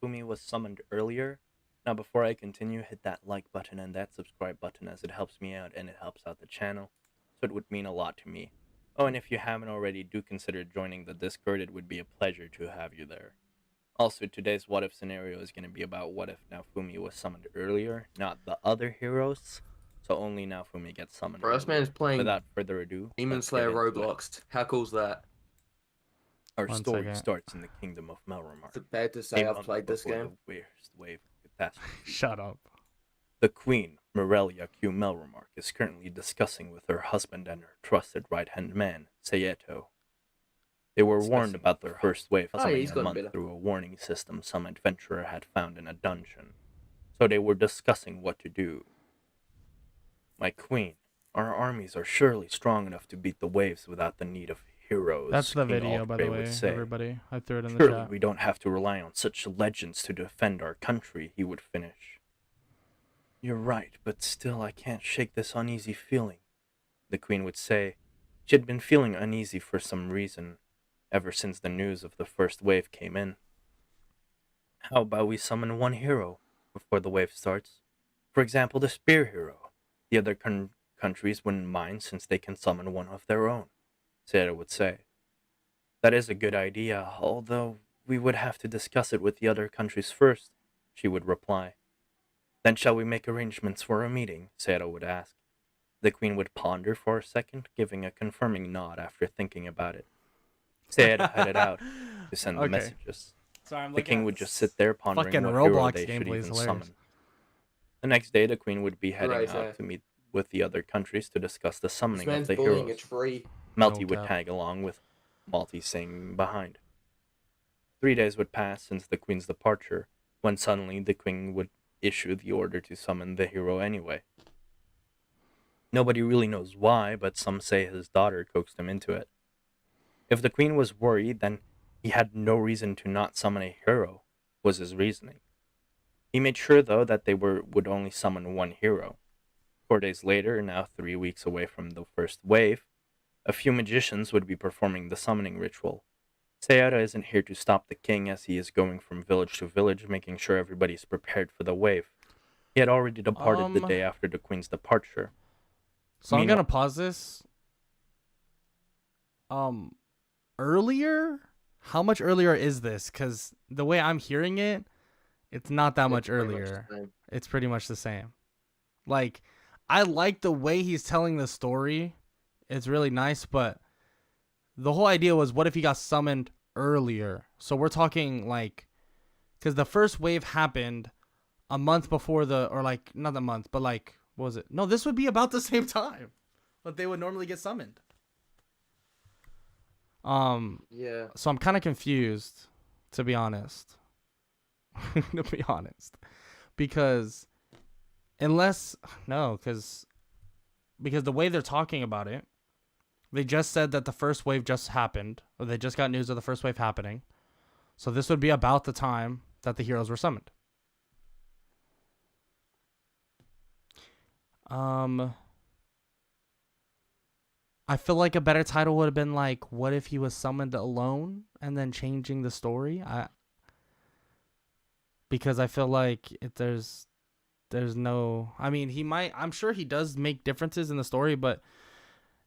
Fumi was summoned earlier. Now before I continue, hit that like button and that subscribe button as it helps me out and it helps out the channel. So it would mean a lot to me. Oh, and if you haven't already, do consider joining the Discord. It would be a pleasure to have you there. Also, today's what if scenario is going to be about what if Naofumi was summoned earlier, not the other heroes. So only Naofumi gets summoned. Bro, this earlier. man's playing Without further ado, Demon let's Slayer get into it. Roblox. How cool's that? Our One story second. starts in the kingdom of Melromar. Is it bad to say a I've month played this before game? The worst wave catastrophe. Shut up. The Queen, Morelia Q. Melromark, is currently discussing with her husband and her trusted right-hand man, Sayeto. They were warned about the first wave Oh, yeah, coming he's a gotten month better. through a warning system some adventurer had found in a dungeon. So they were discussing what to do. My queen, our armies are surely strong enough to beat the waves without the need of heroes. That's the King video, by the Alfred way, would say. everybody. I threw it in the Surely chat. we don't have to rely on such legends to defend our country, he would finish. You're right, but still I can't shake this uneasy feeling, the queen would say. She had been feeling uneasy for some reason, ever since the news of the first wave came in. How about we summon one hero before the wave starts? For example, the spear hero. The other countries wouldn't mind since they can summon one of their own, Sayada would say. That is a good idea, although we would have to discuss it with the other countries first, she would reply. Then shall we make arrangements for a meeting? Sayada would ask. The queen would ponder for a second, giving a confirming nod after thinking about it. Sayada headed out to send the Okay. messages. Sorry, I'm The king would just sit there pondering fucking what hero Roblox they should gameplay is even hilarious. summon. The next day, the queen would be heading Right, out yeah. to meet with the other countries to discuss the This summoning of man's the bullying a heroes. tree. Melty No would cap. tag along with Malty staying behind. 3 days would pass since the queen's departure, when suddenly the queen would issue the order to summon the hero anyway. Nobody really knows why, but some say his daughter coaxed him into it. If the queen was worried, then he had no reason to not summon a hero, was his reasoning. He made sure, though, that they would only summon one hero. 4 days later, now 3 weeks away from the first wave, a few magicians would be performing the summoning ritual. Sayada isn't here to stop the king as he is going from village to village, making sure everybody's prepared for the wave. He had already departed the day after the queen's departure. So I'm Meanwhile- gonna pause this. Earlier? How much earlier is this? Because the way I'm hearing it, it's not that much It's pretty much the earlier. same. It's pretty much the same. Like, I like the way he's telling the story. It's really nice, but the whole idea was, what if he got summoned earlier? So we're talking like, because the first wave happened a month before or like, not a month, but like, what was it? No, this would be about the same time, but they would normally get summoned. Yeah. So I'm kind of confused, to be honest. Because because the way they're talking about it, they just said that the first wave just happened, or they just got news of the first wave happening. So this would be about the time that the heroes were summoned. I feel like a better title would have been like, what if he was summoned alone, and then changing the story. Because I feel like there's no, I mean, I'm sure he does make differences in the story, but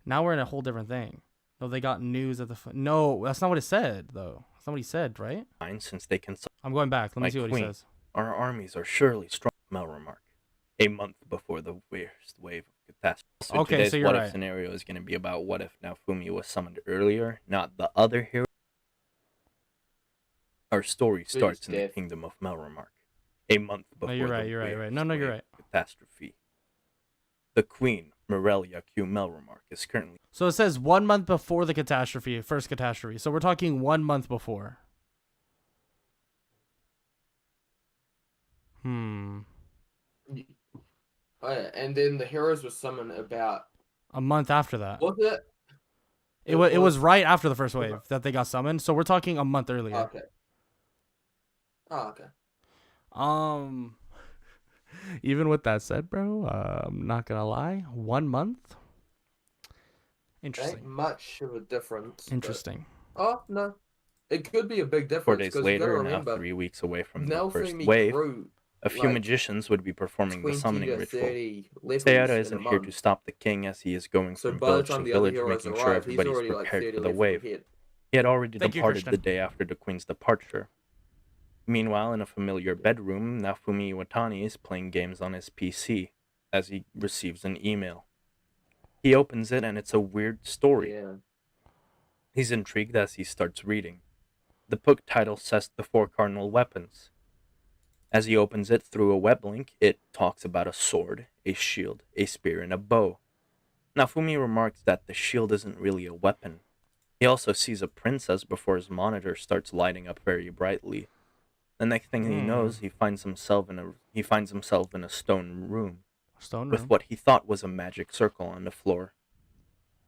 now we're in a whole different thing. No, they got news at no, that's not what it said though. That's not what he said, right? Since they can summon I'm going back. Let me My see what queen. he says. our armies are surely strong, Mel remarked. A month before the worst wave of catastrophe. So Okay, today's so you're what right. if scenario is going to be about what if Naofumi was summoned earlier, not the other hero. Our story starts in the death. kingdom of Melremark. A month before No, you're the right. You're right. worst No, you're wave right. of catastrophe. The queen, Morelia Q. Melremark, is currently So it says 1 month before the first catastrophe. So we're talking 1 month before. Oh, yeah. And then the heroes were summoned about. A month after that. Was it? It was right after the first wave that they got summoned. So we're talking a month earlier. Okay. Oh, okay. Even with that said, bro, I'm not gonna lie. 1 month. Ain't Interesting. much of a difference. but- Interesting. Oh no, it could be a big difference. 4 days 'cause you gotta later, now remember, 3 weeks away from the first Naofumi wave. grew A few like, magicians would be performing the 20 summoning to ritual. 30 levels Sayada in isn't a here to month. stop the king as he is going So from by the village to time the other village, heroes making sure arrive, he's everybody's already like prepared 30 for the levels wave. ahead. He had already Thank you, departed the Christian. day after the queen's departure. Meanwhile, in a familiar bedroom, Naofumi Iwatani is playing games on his PC as he receives an email. He opens it and it's a weird story. Yeah. He's intrigued as he starts reading. The book title says The Four Cardinal Weapons. As he opens it through a web link, it talks about a sword, a shield, a spear, and a bow. Naofumi remarks that the shield isn't really a weapon. He also sees a princess before his monitor starts lighting up very brightly. The next thing he knows, he finds himself in a stone room Stone with room. what he thought was a magic circle on the floor.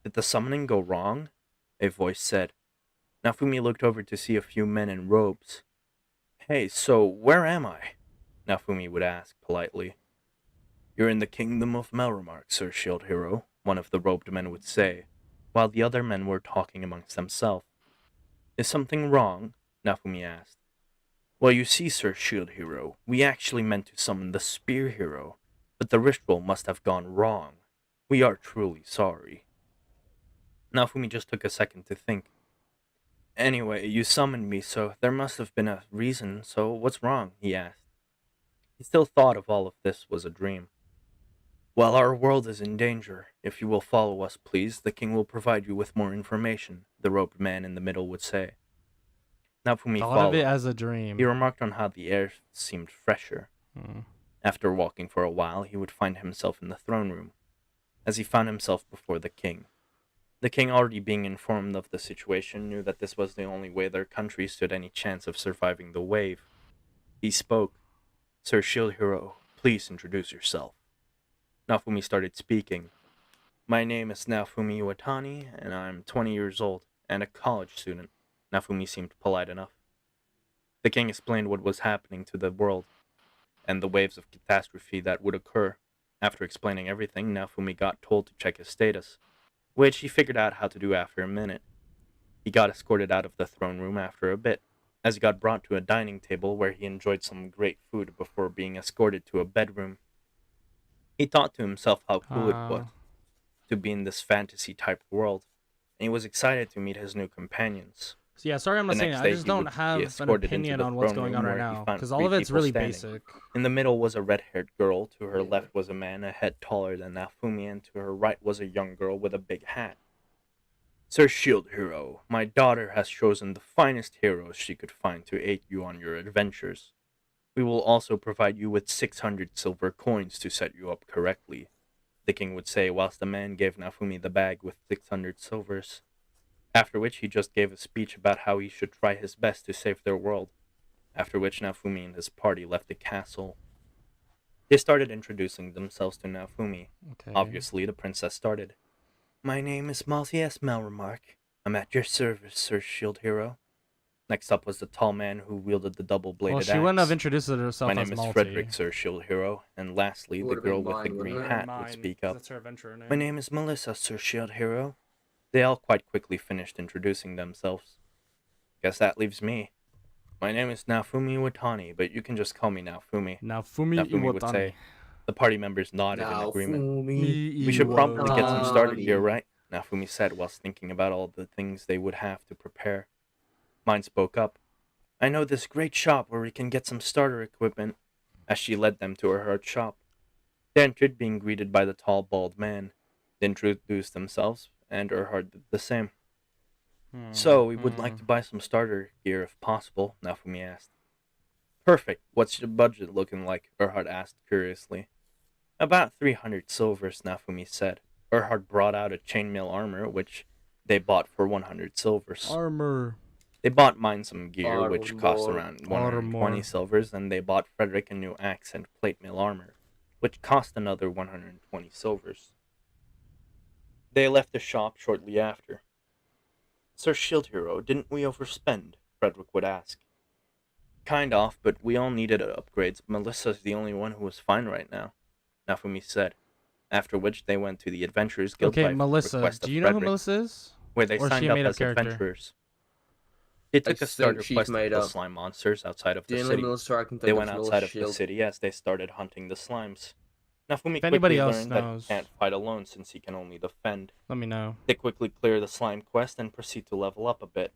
Did the summoning go wrong? A voice said. Naofumi looked over to see a few men in robes. Hey, so where am I? Naofumi would ask politely. You're in the kingdom of Melremark, Sir Shield Hero, one of the robed men would say, while the other men were talking amongst themselves. Is something wrong? Naofumi asked. Well, you see, Sir Shield Hero, we actually meant to summon the Spear Hero, but the ritual must have gone wrong. We are truly sorry. Naofumi just took a second to think. Anyway, you summoned me, so there must have been a reason, so what's wrong? He asked. He still thought of all of this was a dream. Well, our world is in danger. If you will follow us, please, the king will provide you with more information, the robed man in the middle would say. Naofumi Thought of followed. it as a dream. He remarked on how the air seemed fresher. Hmm. After walking for a while, he would find himself in the throne room, as he found himself before the king. The king, already being informed of the situation, knew that this was the only way their country stood any chance of surviving the wave. He spoke. Sir Shield Hero, please introduce yourself. Naofumi started speaking. My name is Naofumi Iwatani, and I'm 20 years old, and a college student. Naofumi seemed polite enough. The king explained what was happening to the world, and the waves of catastrophe that would occur. After explaining everything, Naofumi got told to check his status, which he figured out how to do after a minute. He got escorted out of the throne room after a bit, as he got brought to a dining table where he enjoyed some great food before being escorted to a bedroom. He thought to himself how cool it was to be in this fantasy-type world, and he was excited to meet his new companions. So yeah, sorry I'm not The saying next it. I day just he don't would be have an escorted into opinion the on what's throne going on room right where he now, found because all three of it's people really standing. basic. In the middle was a red-haired girl, to her left was a man a head taller than Naofumi, and to her right was a young girl with a big hat. Sir Shield Hero, my daughter has chosen the finest heroes she could find to aid you on your adventures. We will also provide you with 600 silver coins to set you up correctly, the king would say, whilst the man gave Naofumi the bag with 600 silvers. After which he just gave a speech about how he should try his best to save their world. After which Naofumi and his party left the castle. They started introducing themselves to Naofumi. Okay. Obviously, the princess started. My name is Malty S. Melremark. I'm at your service, Sir Shield Hero. Next up was the tall man who wielded the double-bladed Well, axe. she wouldn't have introduced herself My as name is Malty. Frederick, Sir Shield Hero. And lastly, It the would've girl been with the mine, green wouldn't it? hat Mine, would speak 'cause up. that's her adventurer name. My name is Melissa, Sir Shield Hero. They all quite quickly finished introducing themselves. Guess that leaves me. My name is Naofumi Iwatani, but you can just call me Naofumi. Now Fumi Naofumi would Iwatani. say. The party members nodded in Now, agreement. Fumi. We should probably get some starter Iwatani. gear, right? Naofumi said whilst thinking about all the things they would have to prepare. Mine spoke up. I know this great shop where we can get some starter equipment, as she led them to her shop. They entered, being greeted by the tall, bald man. They introduced themselves, and Erhard did the same. So, we would like to buy some starter gear if possible, Naofumi asked. Perfect. What's your budget looking like? Erhard asked curiously. About 300 silvers, Naofumi said. Erhard brought out a chainmail armor, which they bought for 100 silvers. Armor. They bought mine some gear, which cost Armor. around 120 Armor. silvers, and they bought Frederick a new axe and plate mail armor, which cost another 120 silvers. They left the shop shortly after. Sir Shield Hero, didn't we overspend? Frederick would ask. Kind of, but we all needed upgrades. Melissa's the only one who was fine right now, Naofumi said. After which they went to the Adventurers Guild Okay, by Melissa. request Do of you know who Frederick, Melissa is? where they or is signed she a up made-up as character? adventurers. They took a think starter she's quest of made the up. slime monsters outside of The the only city. Melissa I can think They of went is outside Melissa of the Shield. city as they started hunting the slimes. Naofumi If anybody quickly else learned that he knows. can't fight alone since he can only defend. Let me know. They quickly clear the slime quest and proceed to level up a bit.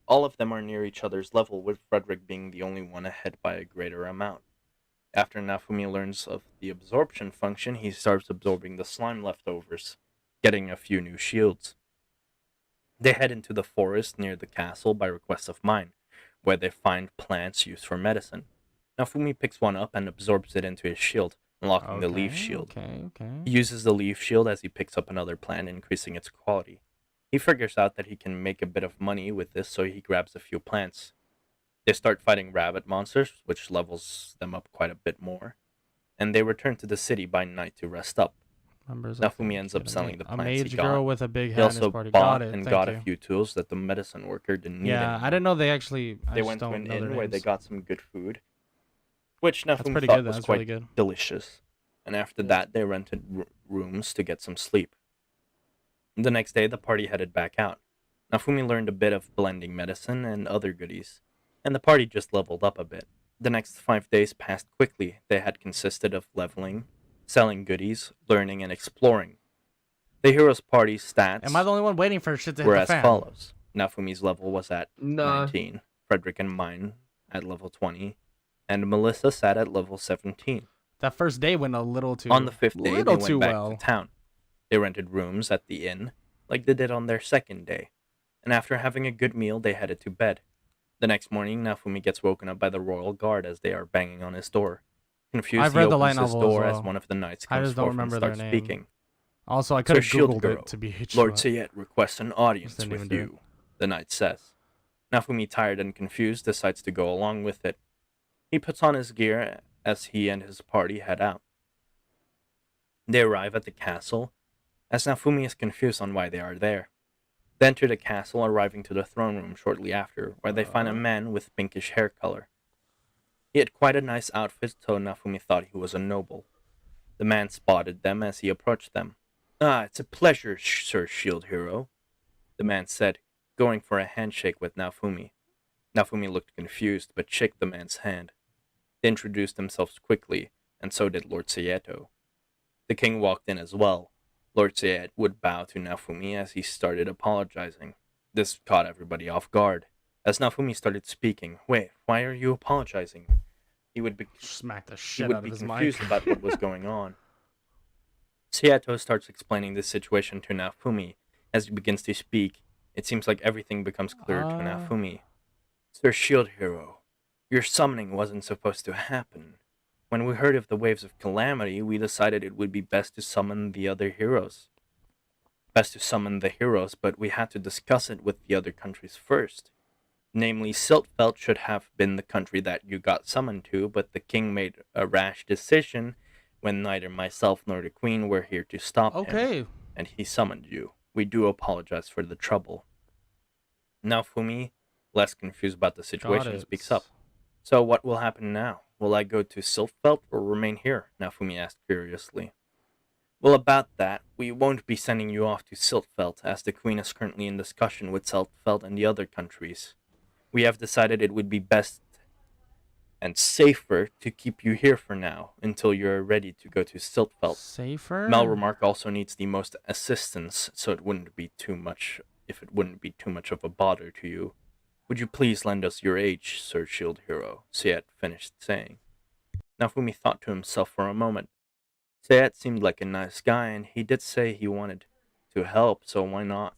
All of them are near each other's level, with Frederick being the only one ahead by a greater amount. After Naofumi learns of the absorption function, he starts absorbing the slime leftovers, getting a few new shields. They head into the forest near the castle by request of mine, where they find plants used for medicine. Naofumi picks one up and absorbs it into his shield, unlocking the leaf shield. Okay. He uses the leaf shield as he picks up another plant, increasing its quality. He figures out that he can make a bit of money with this, so he grabs a few plants. They start fighting rabbit monsters, which levels them up quite a bit more. And they return to the city by night to rest up. Members Naofumi ends up selling the a plants he mage got. girl with a big He hat in his also party. bought Got it. and Thank got you. a few tools that the medicine worker didn't need Yeah, anymore. I didn't know they actually. I They just went to don't an know their inn where they names. got some good food, which That's Naofumi pretty thought good. was That's quite really good. delicious. And after that, they rented rooms to get some sleep. The next day, the party headed back out. Naofumi learned a bit of blending medicine and other goodies, and the party just leveled up a bit. The next 5 days passed quickly. They had consisted of leveling, selling goodies, learning, and exploring. The hero's party stats Am I the only one waiting for shit to hit were the as fan? follows. Nafumi's level was at No. 19, Frederick and mine at level 20, and Melissa sat at level 17. That first day went a little too. On the 5th day, they little went too back well. to town. They rented rooms at the inn, like they did on their 2nd day, and after having a good meal, they headed to bed. The next morning, Nafumi gets woken up by the royal guard as they are banging on his door. Confused, I've he read the opens light his novel as door well. as one of the knights I comes just don't forth and remember their starts name. speaking. Also, I could have Shield googled Hero, it to be Lord but- Sayet requests an audience didn't even with do it. you, the knight says. Nafumi, tired and confused, decides to go along with it. He puts on his gear as he and his party head out. They arrive at the castle, as Nafumi is confused on why they are there. They enter the castle, arriving to the throne room shortly after, where they find a man with pinkish hair color. He had quite a nice outfit, so Nafumi thought he was a noble. The man spotted them as he approached them. "Ah, it's a pleasure, Sir Shield Hero," the man said, going for a handshake with Nafumi. Nafumi looked confused, but shook the man's hand. They introduced themselves quickly, and so did Lord Sayeto. The king walked in as well. Lord Sayet would bow to Nafumi as he started apologizing. This caught everybody off guard. As Nafumi started speaking, "Wait, why are you apologizing?" He would be Smack the he shit would out be of his confused mic. about what was going on. Sayeto starts explaining this situation to Nafumi. As he begins to speak, it seems like everything becomes clear to Nafumi. "Sir Shield Hero, your summoning wasn't supposed to happen. When we heard of the waves of calamity, we decided it would be best to summon the other heroes. Best to summon the heroes, but we had to discuss it with the other countries first. Namely, Siltfeld should have been the country that you got summoned to, but the king made a rash decision when neither myself nor the queen were here to stop him, Okay. and he summoned you. We do apologize for the trouble." Now Fumi, less confused about the situation, speaks up. "So what will happen now? Will I go to Siltfeld or remain here?" Nafumi asked curiously. "Well, about that, we won't be sending you off to Siltfeld, as the Queen is currently in discussion with Siltfeld and the other countries. We have decided it would be best and safer to keep you here for now, until you're ready to go to Siltfeld. Safer? Melremark also needs the most assistance, so it wouldn't be too much of a bother to you. Would you please lend us your age, Sir Shield Hero?" Sayet finished saying. Nafumi thought to himself for a moment. Sayet seemed like a nice guy, and he did say he wanted to help, so why not?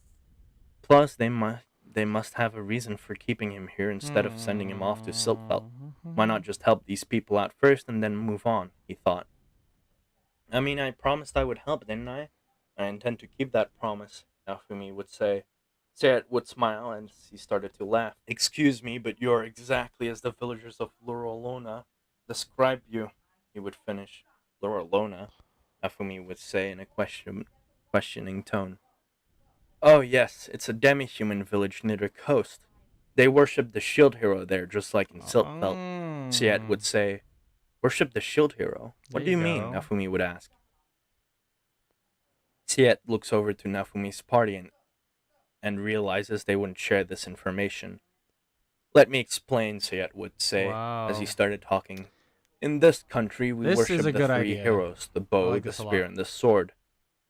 Plus, they must have a reason for keeping him here instead of sending him off to Siltfeld. Why not just help these people out first and then move on, he thought. "I mean, I promised I would help, didn't I? I intend to keep that promise," Nafumi would say. Sayet would smile and he started to laugh. "Excuse me, but you're exactly as the villagers of Lurolona described you," he would finish. "Lurolona?" Nafumi would say in a questioning tone. "Oh yes, it's a demi-human village near the coast. They worship the shield hero there, just like in Siltfeld," Sayet would say. "Worship the shield hero? What There do you you mean?" go. Nafumi would ask. Sayet looks over to Nafumi's party and realizes they wouldn't share this information. "Let me explain," Sayet would say as he Wow. started talking. "In this country, we This is worship a the good three idea. heroes, the I bow, like the this a spear, lot. and the sword.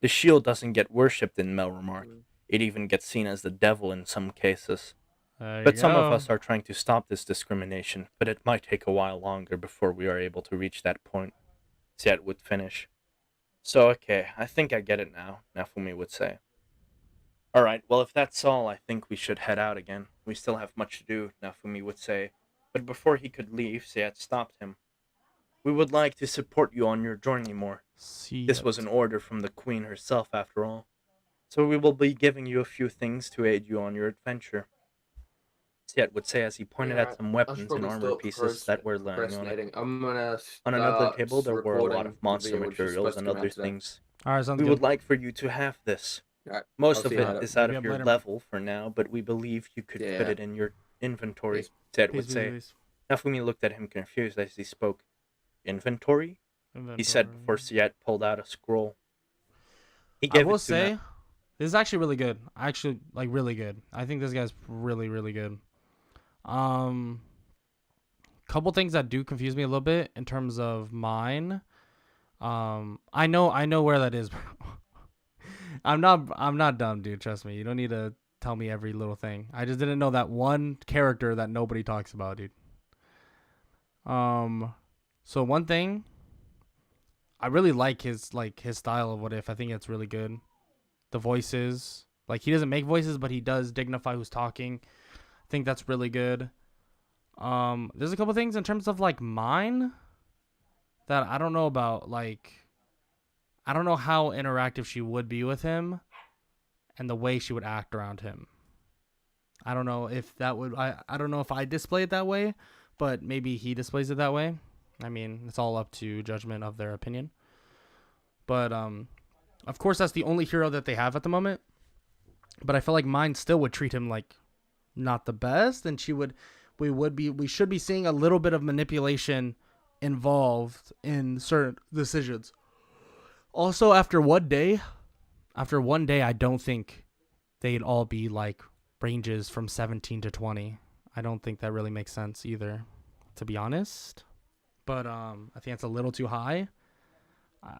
The shield doesn't get worshipped in Melremark. It even gets seen as the devil in some cases. There you But some of go. us are trying to stop this discrimination, but it might take a while longer before we are able to reach that point," Sayet would finish. "So, okay, I think I get it now," Nafumi would say. "Alright, well, if that's all, I think we should head out again. We still have much to do," Nafumi would say. But before he could leave, Sayet stopped him. "We would like to support you on your journey more. This was an order from the Queen herself, after all. So we will be giving you a few things to aid you on your adventure," Sayet would say as he pointed at some weapons and armor pieces that were lying on it. Procrastinating. I'm gonna On another start table, there were a lot recording of the monster video, which is materials supposed to and come out other today. things. Alright, sounds "We good. would like for you to have this. Alright, Most I'll of see you it later. is out Yep, of your later. level for now, but we believe you could fit Yeah. it in your inventory," Peace. Sayet Peace, would peace, say. peace. Nafumi looked at him confused as he spoke. "Inventory?" he said before Sayet pulled out a scroll. He I gave will it to say, this is actually really good. Actually, like, really good. I think this guy's really, really good. Couple things that do confuse me a little bit in terms of mine. I know where that is, bro. I'm not dumb, dude. Trust me. You don't need to tell me every little thing. I just didn't know that one character that nobody talks about, dude. So one thing, I really like his style of What If. I think it's really good. The voices, like he doesn't make voices, but he does dignify who's talking. I think that's really good. There's a couple things in terms of like mine that I don't know about. Like, I don't know how interactive she would be with him and the way she would act around him. I don't know if that would, I don't know if I display it that way, but maybe he displays it that way. I mean, it's all up to judgment of their opinion. But, of course, that's the only hero that they have at the moment. But I feel like mine still would treat him like not the best, and we should be seeing a little bit of manipulation involved in certain decisions. Also, after one day, I don't think they'd all be like ranges from 17 to 20. I don't think that really makes sense either, to be honest. But I think it's a little too high.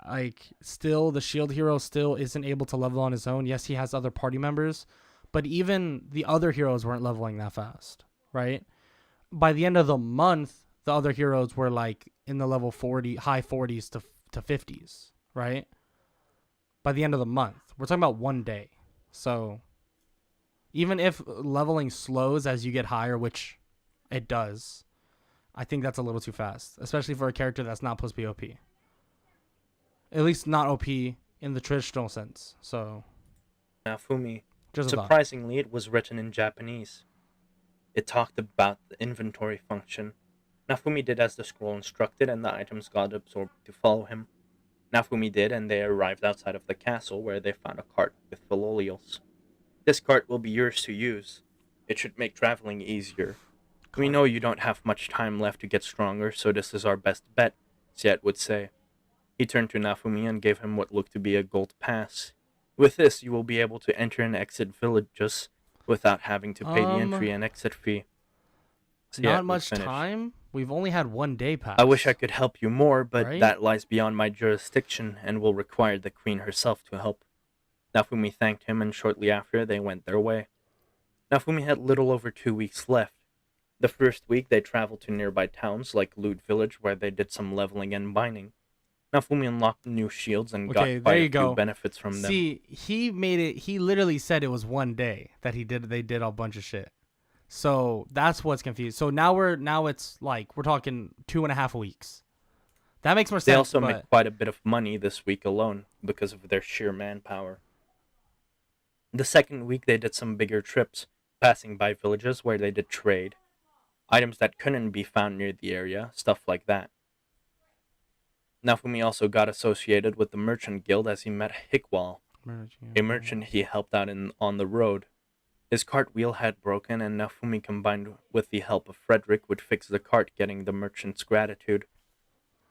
Like, still, the shield hero still isn't able to level on his own. Yes, he has other party members, but even the other heroes weren't leveling that fast, right? By the end of the month, the other heroes were like in the level 40, high 40s to 50s, right? By the end of the month. We're talking about one day. So even if leveling slows as you get higher, which it does, I think that's a little too fast, especially for a character that's not supposed to be OP. At least not OP in the traditional sense. So, Nafumi. just a thought. Surprisingly, it was written in Japanese. It talked about the inventory function. Nafumi did as the scroll instructed, and the items got absorbed to follow him. Nafumi did, and they arrived outside of the castle, where they found a cart with Philolials. This cart will be yours to use. It should make traveling easier. We know you don't have much time left to get stronger, so this is our best bet, Siet would say. He turned to Nafumi and gave him what looked to be a gold pass. With this, you will be able to enter and exit villages without having to pay the entry and exit fee. Siet Not would much finish. time. We've only had one day pass. I wish I could help you more, but Right? that lies beyond my jurisdiction and will require the queen herself to help. Nafumi thanked him, and shortly after, they went their way. Nafumi had little over 2 weeks left. The first week, they traveled to nearby towns like Lute Village, where they did some leveling and binding. Nafumi unlocked new shields and Okay, got quite there a you go. few benefits from them. See, he made it. He literally said it was one day that he did. They did a bunch of shit. So that's what's confused. So now it's like we're talking 2.5 weeks. That makes more sense. They also but made quite a bit of money this week alone because of their sheer manpower. The second week, they did some bigger trips, passing by villages where they did trade. Items that couldn't be found near the area, stuff like that. Nafumi also got associated with the Merchant Guild as he met Hikwal, a merchant he helped out on the road. His cart wheel had broken, and Nafumi, combined with the help of Frederick, would fix the cart, getting the merchant's gratitude.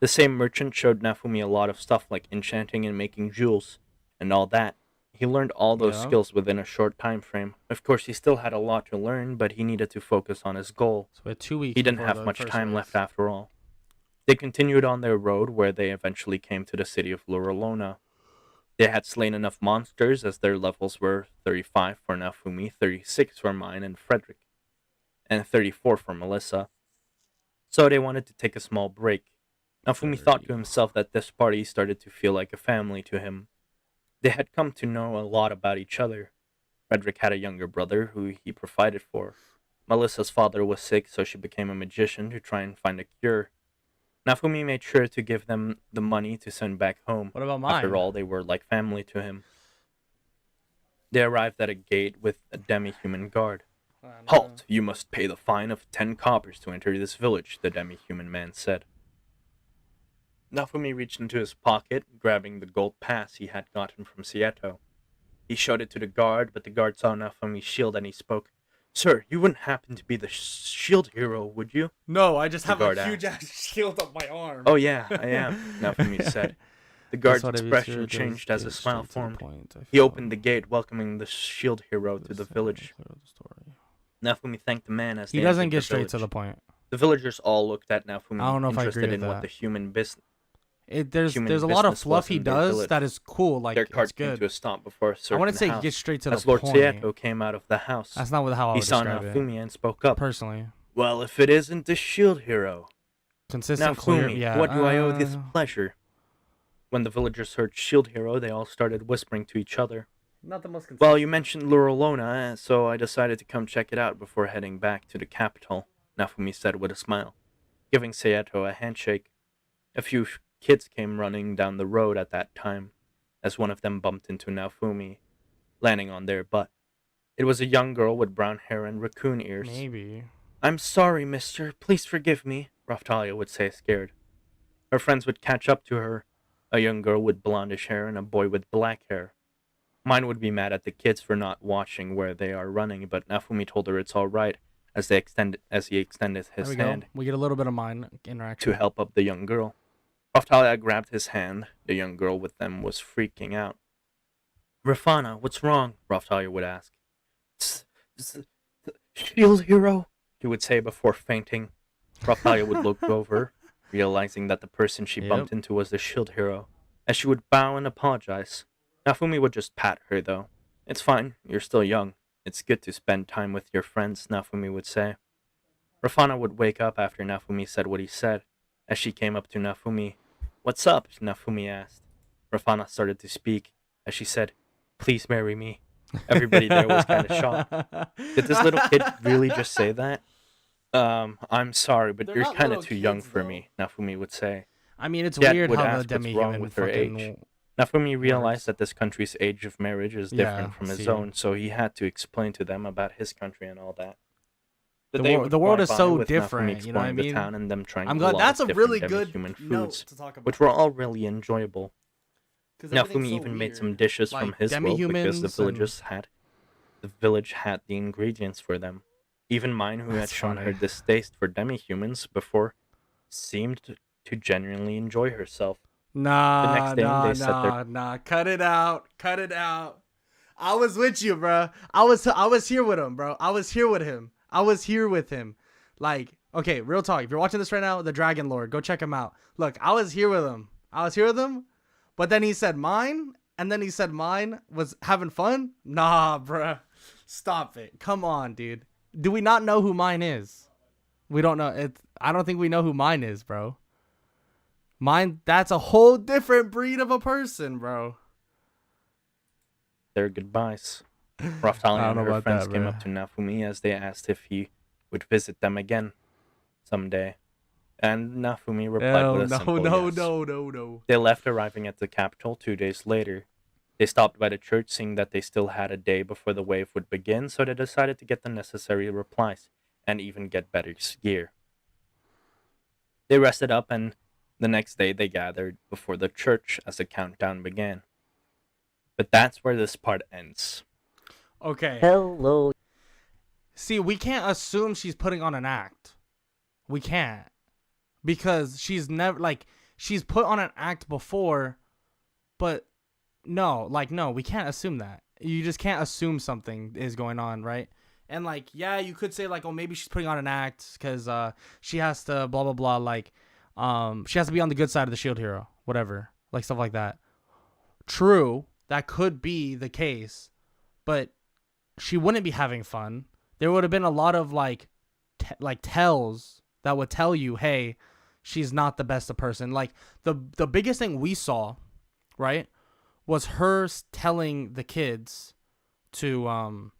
The same merchant showed Nafumi a lot of stuff like enchanting and making jewels, and all that. He learned all those Yeah. skills within a short time frame. Of course, he still had a lot to learn, but he needed to focus on his goal. So we had 2 weeks. He didn't before have the much first time race. left after all. They continued on their road, where they eventually came to the city of Luralona. They had slain enough monsters, as their levels were 35 for Nafumi, 36 for mine and Frederick, and 34 for Melissa. So they wanted to take a small break. Nafumi thought to himself that this party started to feel like a family to him. They had come to know a lot about each other. Frederick had a younger brother who he provided for. Melissa's father was sick, so she became a magician to try and find a cure. Nafumi made sure to give them the money to send back home. What about mine? After all, they were like family to him. They arrived at a gate with a demi-human guard. Halt! You must pay the fine of 10 coppers to enter this village, the demi-human man said. Nafumi reached into his pocket, grabbing the gold pass he had gotten from Sieto. He showed it to the guard, but the guard saw Nafumi's shield and he spoke. Sir, you wouldn't happen to be the shield hero, would you? No, I just The have a guard huge asked. ass shield up my arm. Oh yeah, I am, Nafumi said. The guard's That's what expression it is, changed as a get smile straight to the formed. point. I He feel opened the gate, welcoming the shield hero to the village. Nafumi thanked the man as He they doesn't entered get the straight to village. the point. The villagers all looked at Nafumi, I don't know if I interested agree in with what that. there's human a lot of business fluff was he in their does village. that is cool. Like Their it's cart came to a good. stop before a I certain wouldn't say house. get straight to As the Lord point. Seato came out of the house, That's not how I he would saw describe it. Naofumi and spoke up. Personally, Well, if it isn't the shield hero. consistent, clear. Naofumi, Yeah. what do I owe this pleasure? When the villagers heard shield hero, they all started whispering to each other. Not the most consistent. Well, you mentioned Luralona, so I decided to come check it out before heading back to the capital, Naofumi said with a smile, giving Sayato a handshake. A few kids came running down the road at that time, as one of them bumped into Naofumi, landing on their butt. It was a young girl with brown hair and raccoon ears. Maybe. I'm sorry, mister. Please forgive me, Raftalia would say, scared. Her friends would catch up to her, a young girl with blondish hair and a boy with black hair. Mine would be mad at the kids for not watching where they are running, but Naofumi told her it's all right as he extended There his we hand go. We get a little bit of mind interaction. to help up the young girl. Raftalia grabbed his hand. The young girl with them was freaking out. Rafana, what's wrong? Raftalia would ask. Shield hero, he would say before fainting. Raftalia would look over, realizing that the person she Yep. bumped into was the shield hero, as she would bow and apologize. Naofumi would just pat her, though. It's fine, you're still young. It's good to spend time with your friends, Naofumi would say. Rafana would wake up after Naofumi said what he said. As she came up to Naofumi, "What's up?" Naofumi asked. Rafana started to speak, as she said, "Please marry me." Everybody there was kind of shocked. Did this little kid really just say that? I'm sorry, but They're you're not kind of little too young kids, for though. me, Naofumi would say. I mean, it's Dad weird would how the ask what's wrong demi-human with her fucking. age. Naofumi realized words. that this country's age of marriage is Yeah, different from his see. own, so he had to explain to them about his country and all that. The day wor- would the world fly is by so with Naofumi different, you know what I exploring mean? the town and them trying I'm a glad lot that's of a really different good demi-human note foods, to talk about. which were all really enjoyable. 'Cause Naofumi everything's so even made some weird. dishes from Like his world because demi-humans the village had the ingredients for them. Even mine, who had That's shown her funny. distaste for demi-humans before, seemed to genuinely enjoy herself. Nah, next day, nah, they set their- nah. Cut it out. Cut it out. I was with you, bro. I was here with him, bro. I was here with him. Like, okay, real talk. If you're watching this right now, the Dragon Lord, go check him out. Look, I was here with him. But then he said mine, and then he said mine was having fun. Nah, bro. Stop it. Come on, dude. Do we not know who mine is? We don't know. I don't think we know who mine is, bro. Mine, that's a whole different breed of a person, bro. Their goodbyes. I Raftalia don't and know her about friends that, came bro. up to Naofumi as they asked if he would visit them again someday. And Naofumi replied Hell with a no, simple no, yes. no. They left, arriving at the capital 2 days later. They stopped by the church, seeing that they still had a day before the wave would begin, so they decided to get the necessary replies and even get better gear. They rested up, and the next day they gathered before the church as the countdown began. But that's where this part ends. Okay. Hello. See, we can't assume she's putting on an act. We can't. Because she's never, like, she's put on an act before, but no, we can't assume that. You just can't assume something is going on, right? And, like, yeah, you could say, like, oh, maybe she's putting on an act because she has to blah, blah, blah, like, she has to be on the good side of the shield hero, whatever, like, stuff like that. True, that could be the case, but she wouldn't be having fun. There would have been a lot of, like tells that would tell you, hey, she's not the best of person. Like, the biggest thing we saw, right, was her telling the kids to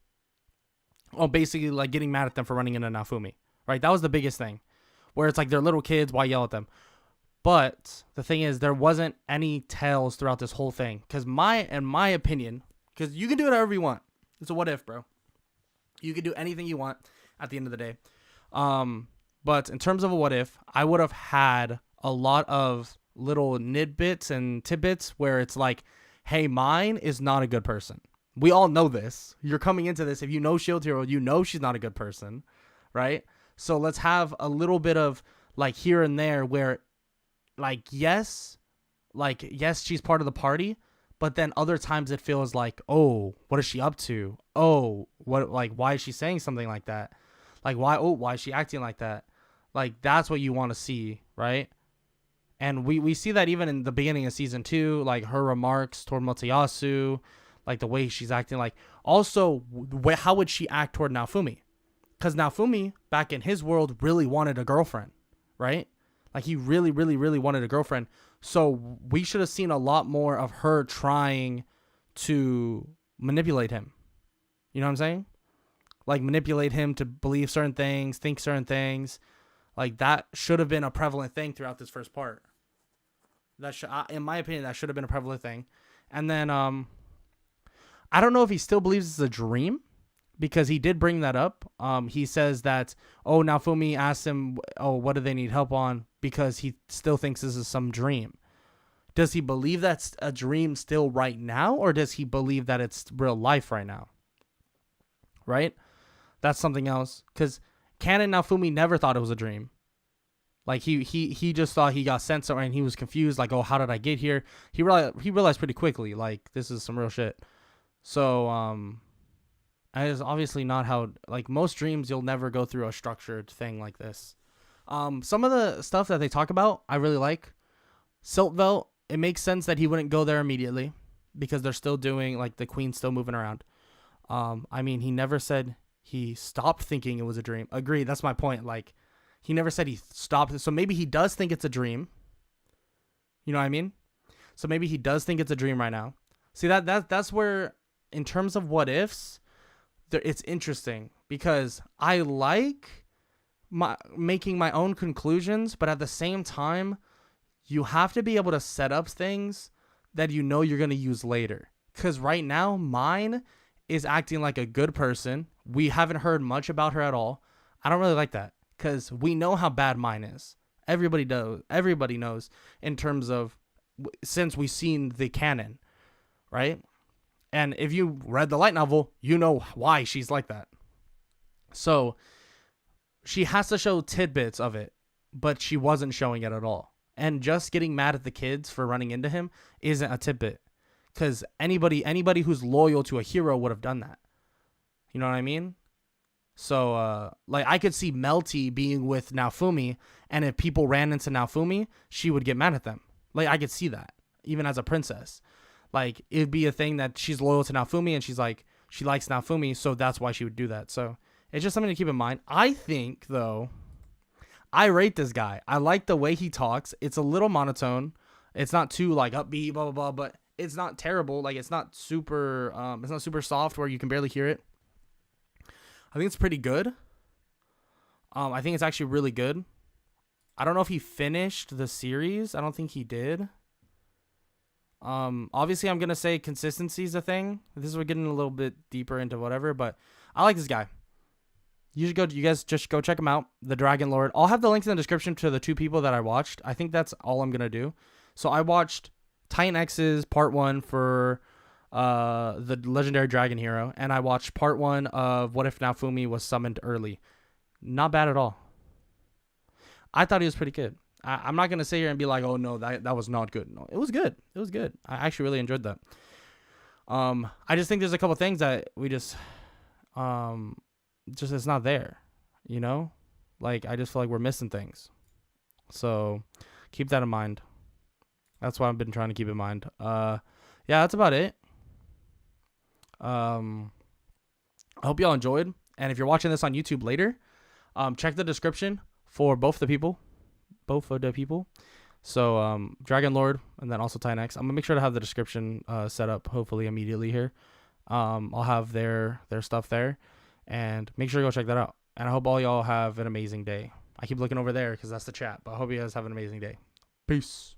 basically, like, getting mad at them for running into Naofumi, right? That was the biggest thing, where it's like they're little kids, why yell at them? But the thing is, there wasn't any tells throughout this whole thing, because in my opinion, because you can do it however you want. It's a what if, bro. You can do anything you want at the end of the day. But in terms of a what if, I would have had a lot of little nidbits and tidbits where it's like, hey, mine is not a good person. We all know this. You're coming into this. If you know Shield Hero, you know she's not a good person, right? So let's have a little bit of, like, here and there where, yes, she's part of the party, but then other times it feels like, oh, what is she up to? Oh, what, like, why is she saying something like that? Like, why is she acting like that? Like, that's what you want to see, right? And we see that even in the beginning of season 2, like her remarks toward Motoyasu, like the way she's acting. Like also, how would she act toward Naofumi? Because Naofumi, back in his world, really wanted a girlfriend, right? Like he really, really, really wanted a girlfriend. So we should have seen a lot more of her trying to manipulate him. You know what I'm saying? Like manipulate him to believe certain things, think certain things. Like that should have been a prevalent thing throughout this first part. That in my opinion, that should have been a prevalent thing. And then I don't know if he still believes it's a dream, because he did bring that up. He says that, oh, Naofumi asked him, oh, what do they need help on? Because he still thinks this is some dream. Does he believe that's a dream still right now? Or does he believe that it's real life right now? Right? That's something else. Because Canon Naofumi never thought it was a dream. Like he just thought he got sent somewhere and he was confused. Like, oh, how did I get here? He realized pretty quickly, like, this is some real shit. So, it's obviously not how, like, most dreams, you'll never go through a structured thing like this. Some of the stuff that they talk about, I really like. Siltvelt, it makes sense that he wouldn't go there immediately because they're still doing, like, the queen's still moving around. I mean, he never said he stopped thinking it was a dream. Agreed, that's my point. Like, he never said he stopped. So maybe he does think it's a dream. You know what I mean? So maybe he does think it's a dream right now. See, that's where, in terms of what ifs, it's interesting, because I like making my own conclusions, but at the same time, you have to be able to set up things that you know you're going to use later. Because right now, mine is acting like a good person. We haven't heard much about her at all. I don't really like that, because we know how bad mine is. Everybody knows in terms of, since we've seen the canon, right? And if you read the light novel, you know why she's like that. So she has to show tidbits of it, but she wasn't showing it at all. And just getting mad at the kids for running into him isn't a tidbit, because anybody who's loyal to a hero would have done that. You know what I mean? So, like, I could see Melty being with Naofumi, and if people ran into Naofumi, she would get mad at them. Like, I could see that, even as a princess. Like, it'd be a thing that she's loyal to Naofumi, and she's like, she likes Naofumi, so that's why she would do that. So, it's just something to keep in mind. I think, though, I rate this guy. I like the way he talks. It's a little monotone. It's not too, like, upbeat, blah, blah, blah, but it's not terrible. Like, it's not super soft where you can barely hear it. I think it's pretty good. I think it's actually really good. I don't know if he finished the series. I don't think he did. Obviously I'm gonna say consistency is a thing. We're getting a little bit deeper into whatever, but I like this guy. You guys just go check him out. The Dragon Lord. I'll have the links in the description to the 2 people that I watched. I think that's all I'm gonna do. So I watched Titan X's part 1 for the legendary dragon hero, and I watched part 1 of What If Naofumi Was Summoned Early. Not bad at all. I thought he was pretty good. I'm not going to sit here and be like, oh no, that was not good. No, it was good. It was good. I actually really enjoyed that. I just think there's a couple things that we just it's not there, you know? Like, I just feel like we're missing things. So keep that in mind. That's what I've been trying to keep in mind. Yeah, that's about it. I hope y'all enjoyed. And if you're watching this on YouTube later, check the description for both of the people. So, Dragon Lord and then also Titan X. I'm gonna make sure to have the description set up hopefully immediately here. I'll have their stuff there, and make sure to go check that out. And I hope all y'all have an amazing day. I keep looking over there because that's the chat, but I hope you guys have an amazing day. Peace.